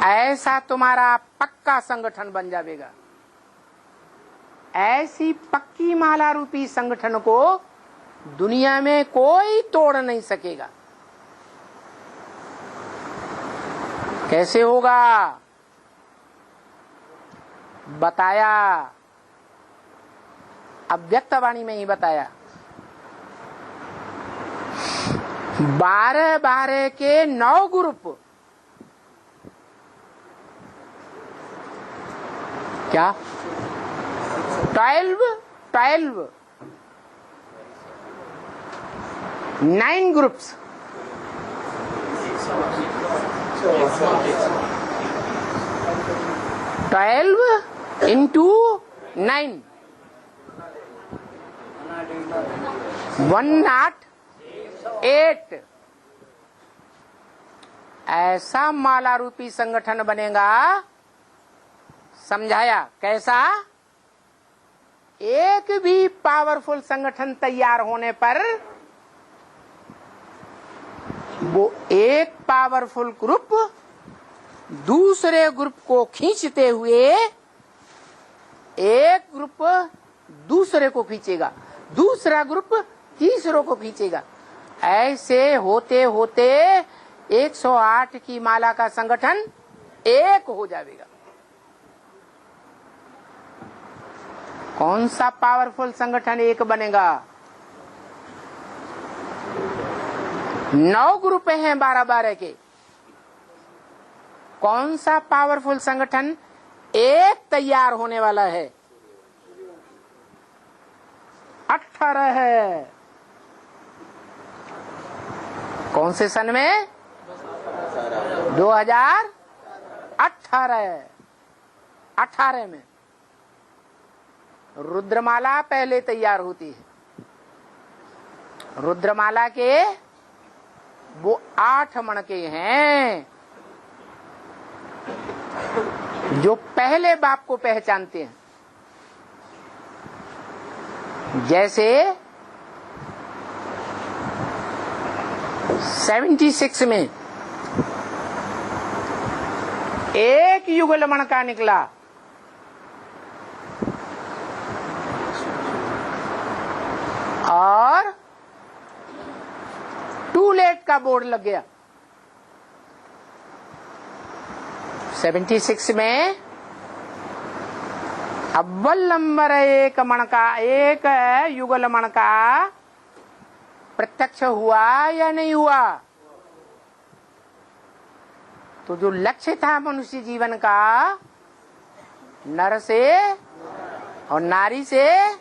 ऐसा तुम्हारा पक्का संगठन बन जाएगा। ऐसी पक्की माला रूपी संगठन को दुनिया में कोई तोड़ नहीं सकेगा। कैसे होगा बताया, अव्यक्तवाणी में ही बताया। 12-12 के 9 ग्रुप, क्या 12 9 ग्रुप्स, 12 into 9 108। ऐसा माला रूपी संगठन बनेगा। समझाया कैसा? एक भी पावरफुल संगठन तैयार होने पर वो एक पावरफुल ग्रुप दूसरे ग्रुप को खींचते हुए एक ग्रुप दूसरे को खींचेगा, दूसरा ग्रुप तीसरों को खींचेगा। ऐसे होते होते 108 की माला का संगठन एक हो जाएगा। कौन सा पावरफुल संगठन एक बनेगा? 9 ग्रुप हैं 12-12 के। कौन सा पावरफुल संगठन एक तैयार होने वाला है? 18 है। कौन से सन में? 2018। 18 में रुद्रमाला पहले तैयार होती है। रुद्रमाला के वो 8 मणके हैं जो पहले बाप को पहचानते हैं। जैसे 76 में एक युगल मणका निकला, और टू लेट का बोर्ड लग गया। 76 में अव्वल नंबर एक मणका, एक युगल मणका प्रत्यक्ष हुआ या नहीं हुआ? तो जो लक्ष्य था मनुष्य जीवन का, नर से और नारी से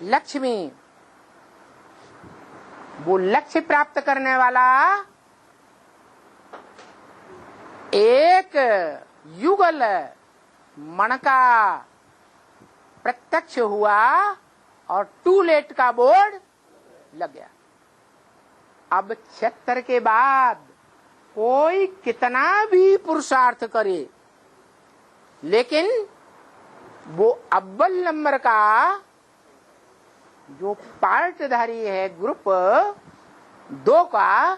लक्ष्मी, वो लक्ष्य प्राप्त करने वाला एक युगल मणका प्रत्यक्ष हुआ और टू लेट का बोर्ड लग गया। अब 76 के बाद कोई कितना भी पुरुषार्थ करे, लेकिन वो अव्वल नंबर का जो पार्टधारी है ग्रुप 2 का,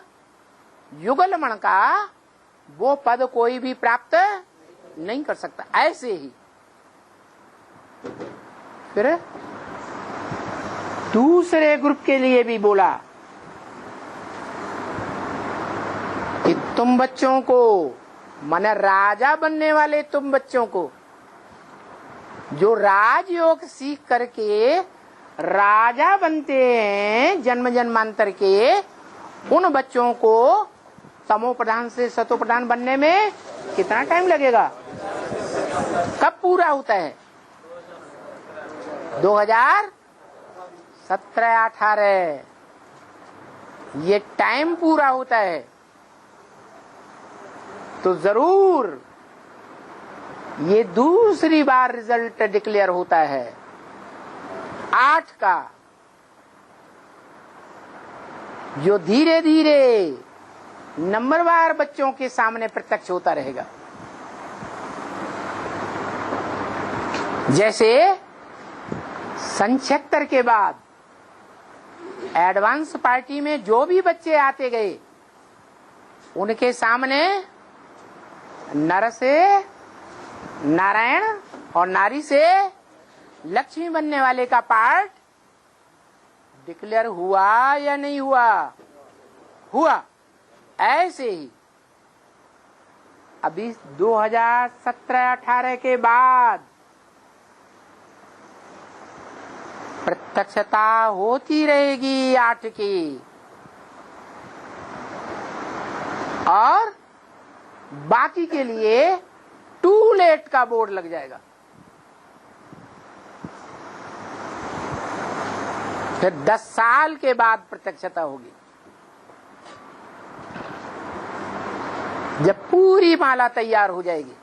युगल मण का, वो पद कोई भी प्राप्त नहीं कर सकता। ऐसे ही फिर दूसरे ग्रुप के लिए भी बोला कि तुम बच्चों को, माने राजा बनने वाले तुम बच्चों को, जो राजयोग सीख करके राजा बनते हैं जन्म जन्मांतर के, उन बच्चों को तमो प्रधान से सतो प्रधान बनने में कितना टाइम लगेगा? कब पूरा होता है? 2027 17, 18 ये टाइम पूरा होता है तो जरूर ये दूसरी बार रिजल्ट डिक्लेयर होता है 8 का, जो धीरे धीरे नंबरवार बच्चों के सामने प्रत्यक्ष होता रहेगा। जैसे सन 76 के बाद एडवांस पार्टी में जो भी बच्चे आते गए उनके सामने नर से नारायण और नारी से लक्ष्मी बनने वाले का पार्ट डिक्लेयर हुआ या नहीं हुआ? हुआ। ऐसे ही अभी 2017-18 के बाद प्रत्यक्षता होती रहेगी 8 की, और बाकी के लिए टू लेट का बोर्ड लग जाएगा। फिर 10 साल के बाद प्रत्यक्षता होगी, जब पूरी माला तैयार हो जाएगी।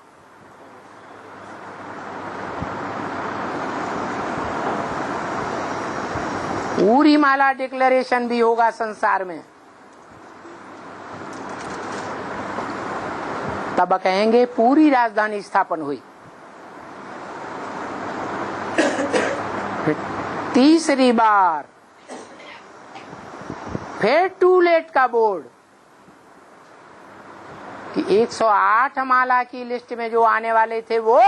पूरी माला डिक्लेरेशन भी होगा संसार में, तब कहेंगे पूरी राजधानी स्थापन हुई। तीसरी बार फिर टू लेट का बोर्ड कि 108 माला की लिस्ट में जो आने वाले थे वो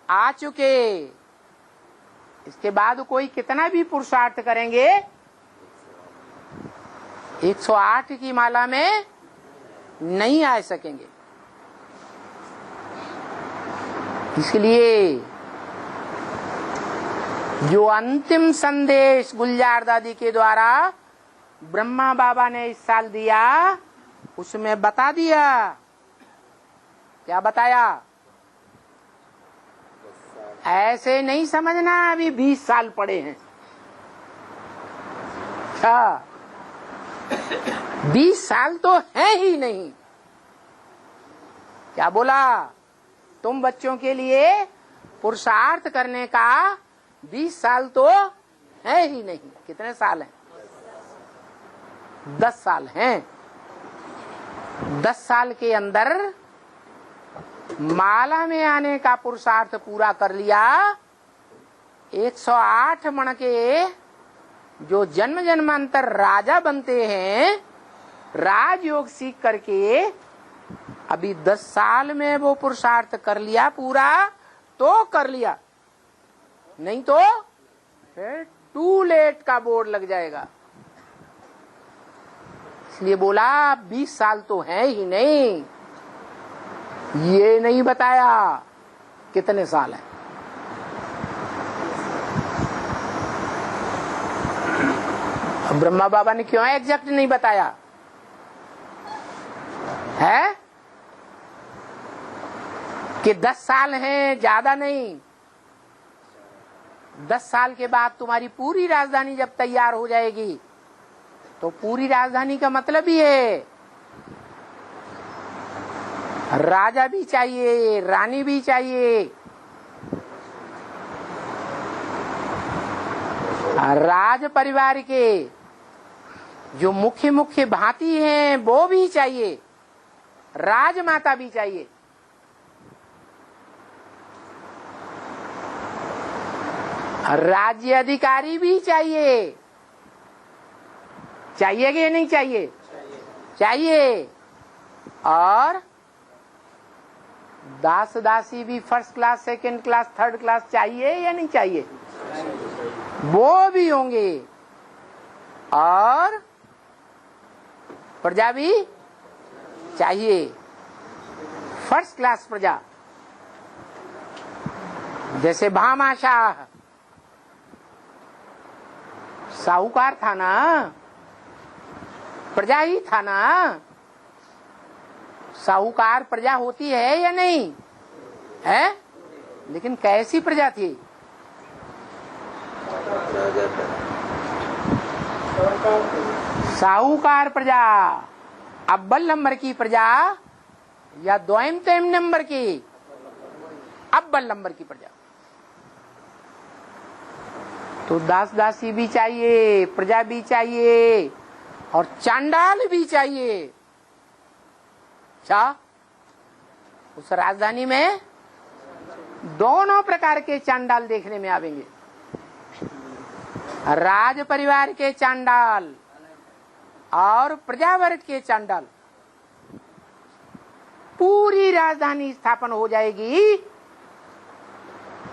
आ चुके। इसके बाद कोई कितना भी पुरुषार्थ करेंगे 108 की माला में नहीं आ सकेंगे। इसलिए जो अंतिम संदेश गुलजार दादी के द्वारा ब्रह्मा बाबा ने इस साल दिया उसमें बता दिया। क्या बताया? ऐसे नहीं समझना अभी 20 साल पड़े हैं। अच्छा 20 साल तो है ही नहीं। क्या बोला? तुम बच्चों के लिए पुरुषार्थ करने का 20 साल तो है ही नहीं। कितने साल हैं? 10 साल हैं। 10 साल के अंदर माला में आने का पुरुषार्थ पूरा कर लिया। 108 मण के जो जन्म जन्मांतर राजा बनते हैं, राजयोग सीख करके अभी 10 साल में वो पुरुषार्थ कर लिया पूरा तो कर लिया, नहीं तो फिर टू लेट का बोर्ड लग जाएगा। इसलिए बोला 20 साल तो है ही नहीं। ये नहीं बताया कितने साल है। ब्रह्मा बाबा ने क्यों एग्जैक्ट नहीं बताया है कि 10 साल हैं, ज्यादा नहीं। 10 साल के बाद तुम्हारी पूरी राजधानी जब तैयार हो जाएगी तो पूरी राजधानी का मतलब ही है राजा भी चाहिए, रानी भी चाहिए, राज परिवार के जो मुख्य मुख्य भांति हैं वो भी चाहिए, राजमाता भी चाहिए। राज्य अधिकारी भी चाहिए। चाहिए कि नहीं चाहिए? चाहिए। और दास दासी भी first class, second class, third class चाहिए या नहीं चाहिए? वो भी होंगे। और प्रजा भी चाहिए, फर्स्ट क्लास प्रजा। जैसे भामाशाह साहूकार था ना, प्रजा ही था ना। साहूकार प्रजा होती है या नहीं है? लेकिन कैसी प्रजा थी? साहूकार प्रजा, अव्वल नंबर की प्रजा या द्वयम तयम नंबर की? अव्वल नंबर की प्रजा। तो दास दासी भी चाहिए, प्रजा भी चाहिए और चांडाल भी चाहिए। अच्छा, उस राजधानी में दोनों प्रकार के चांडाल देखने में आवेंगे। राज परिवार के चांडाल और प्रजावर्ग के चांडाल। पूरी राजधानी स्थापन हो जाएगी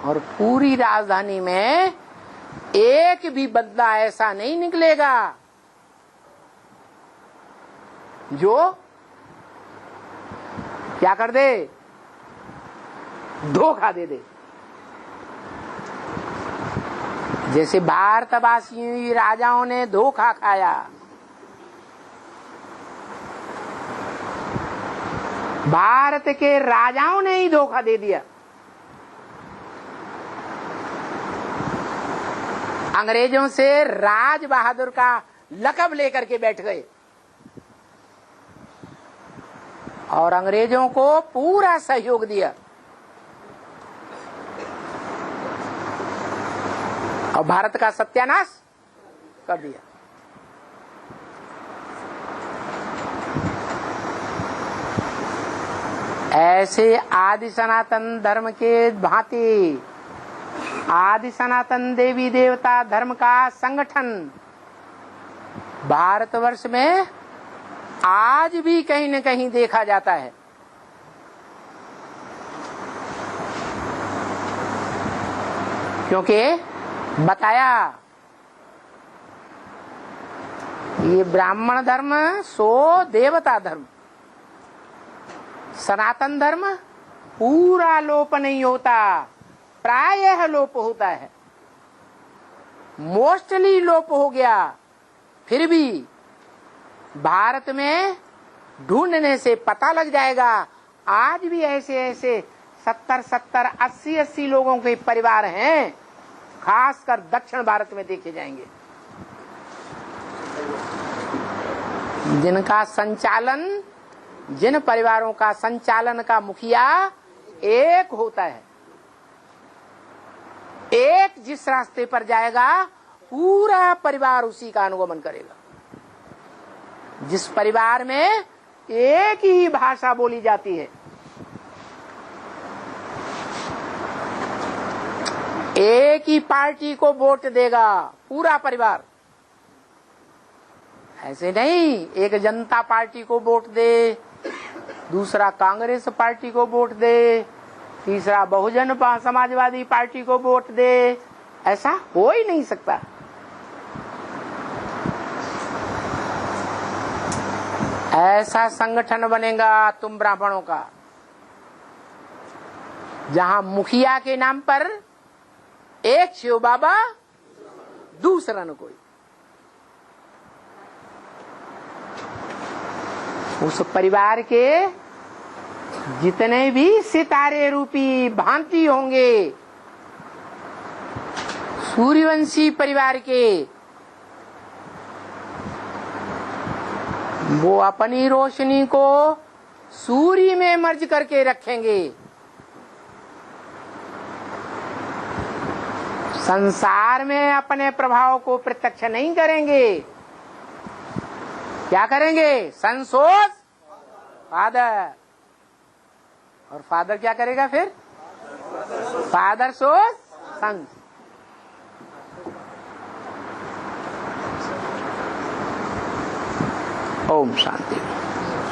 और पूरी राजधानी में एक भी बदला ऐसा नहीं निकलेगा जो क्या कर दे, धोखा दे दे। जैसे भारतवासी राजाओं ने धोखा खाया, भारत के राजाओं ने ही धोखा दे दिया। अंग्रेजों से राज बहादुर का लक़ब लेकर के बैठ गए और अंग्रेजों को पूरा सहयोग दिया और भारत का सत्यानाश कर दिया। ऐसे आदि सनातन धर्म के भांति आदि सनातन देवी देवता धर्म का संगठन भारतवर्ष में आज भी कहीं न कहीं देखा जाता है। क्योंकि बताया ये ब्राह्मण धर्म सो देवता धर्म, सनातन धर्म पूरा लोप नहीं होता, प्रायः लोप होता है, मोस्टली लोप हो गया। फिर भी भारत में ढूंढने से पता लग जाएगा आज भी ऐसे ऐसे 70-70, 80-80 लोगों के परिवार हैं, खासकर दक्षिण भारत में देखे जाएंगे, जिनका संचालन, जिन परिवारों का संचालन का मुखिया एक होता है। एक जिस रास्ते पर जाएगा पूरा परिवार उसी का अनुगमन करेगा। जिस परिवार में एक ही भाषा बोली जाती है, एक ही पार्टी को वोट देगा पूरा परिवार। ऐसे नहीं एक जनता पार्टी को वोट दे, दूसरा कांग्रेस पार्टी को वोट दे, तीसरा बहुजन समाजवादी पार्टी को वोट दे, ऐसा हो ही नहीं सकता। ऐसा संगठन बनेगा तुम ब्राह्मणों का जहां मुखिया के नाम पर एक शिव बाबा, दूसरा न कोई। उस परिवार के जितने भी सितारे रूपी भांति होंगे, सूर्यवंशी परिवार के, वो अपनी रोशनी को सूर्य में मर्ज करके रखेंगे। संसार में अपने प्रभाव को प्रत्यक्ष नहीं करेंगे। क्या करेंगे? सन सोस फादर, और फादर क्या करेगा फिर? फादर सोस सन। ओम शांति।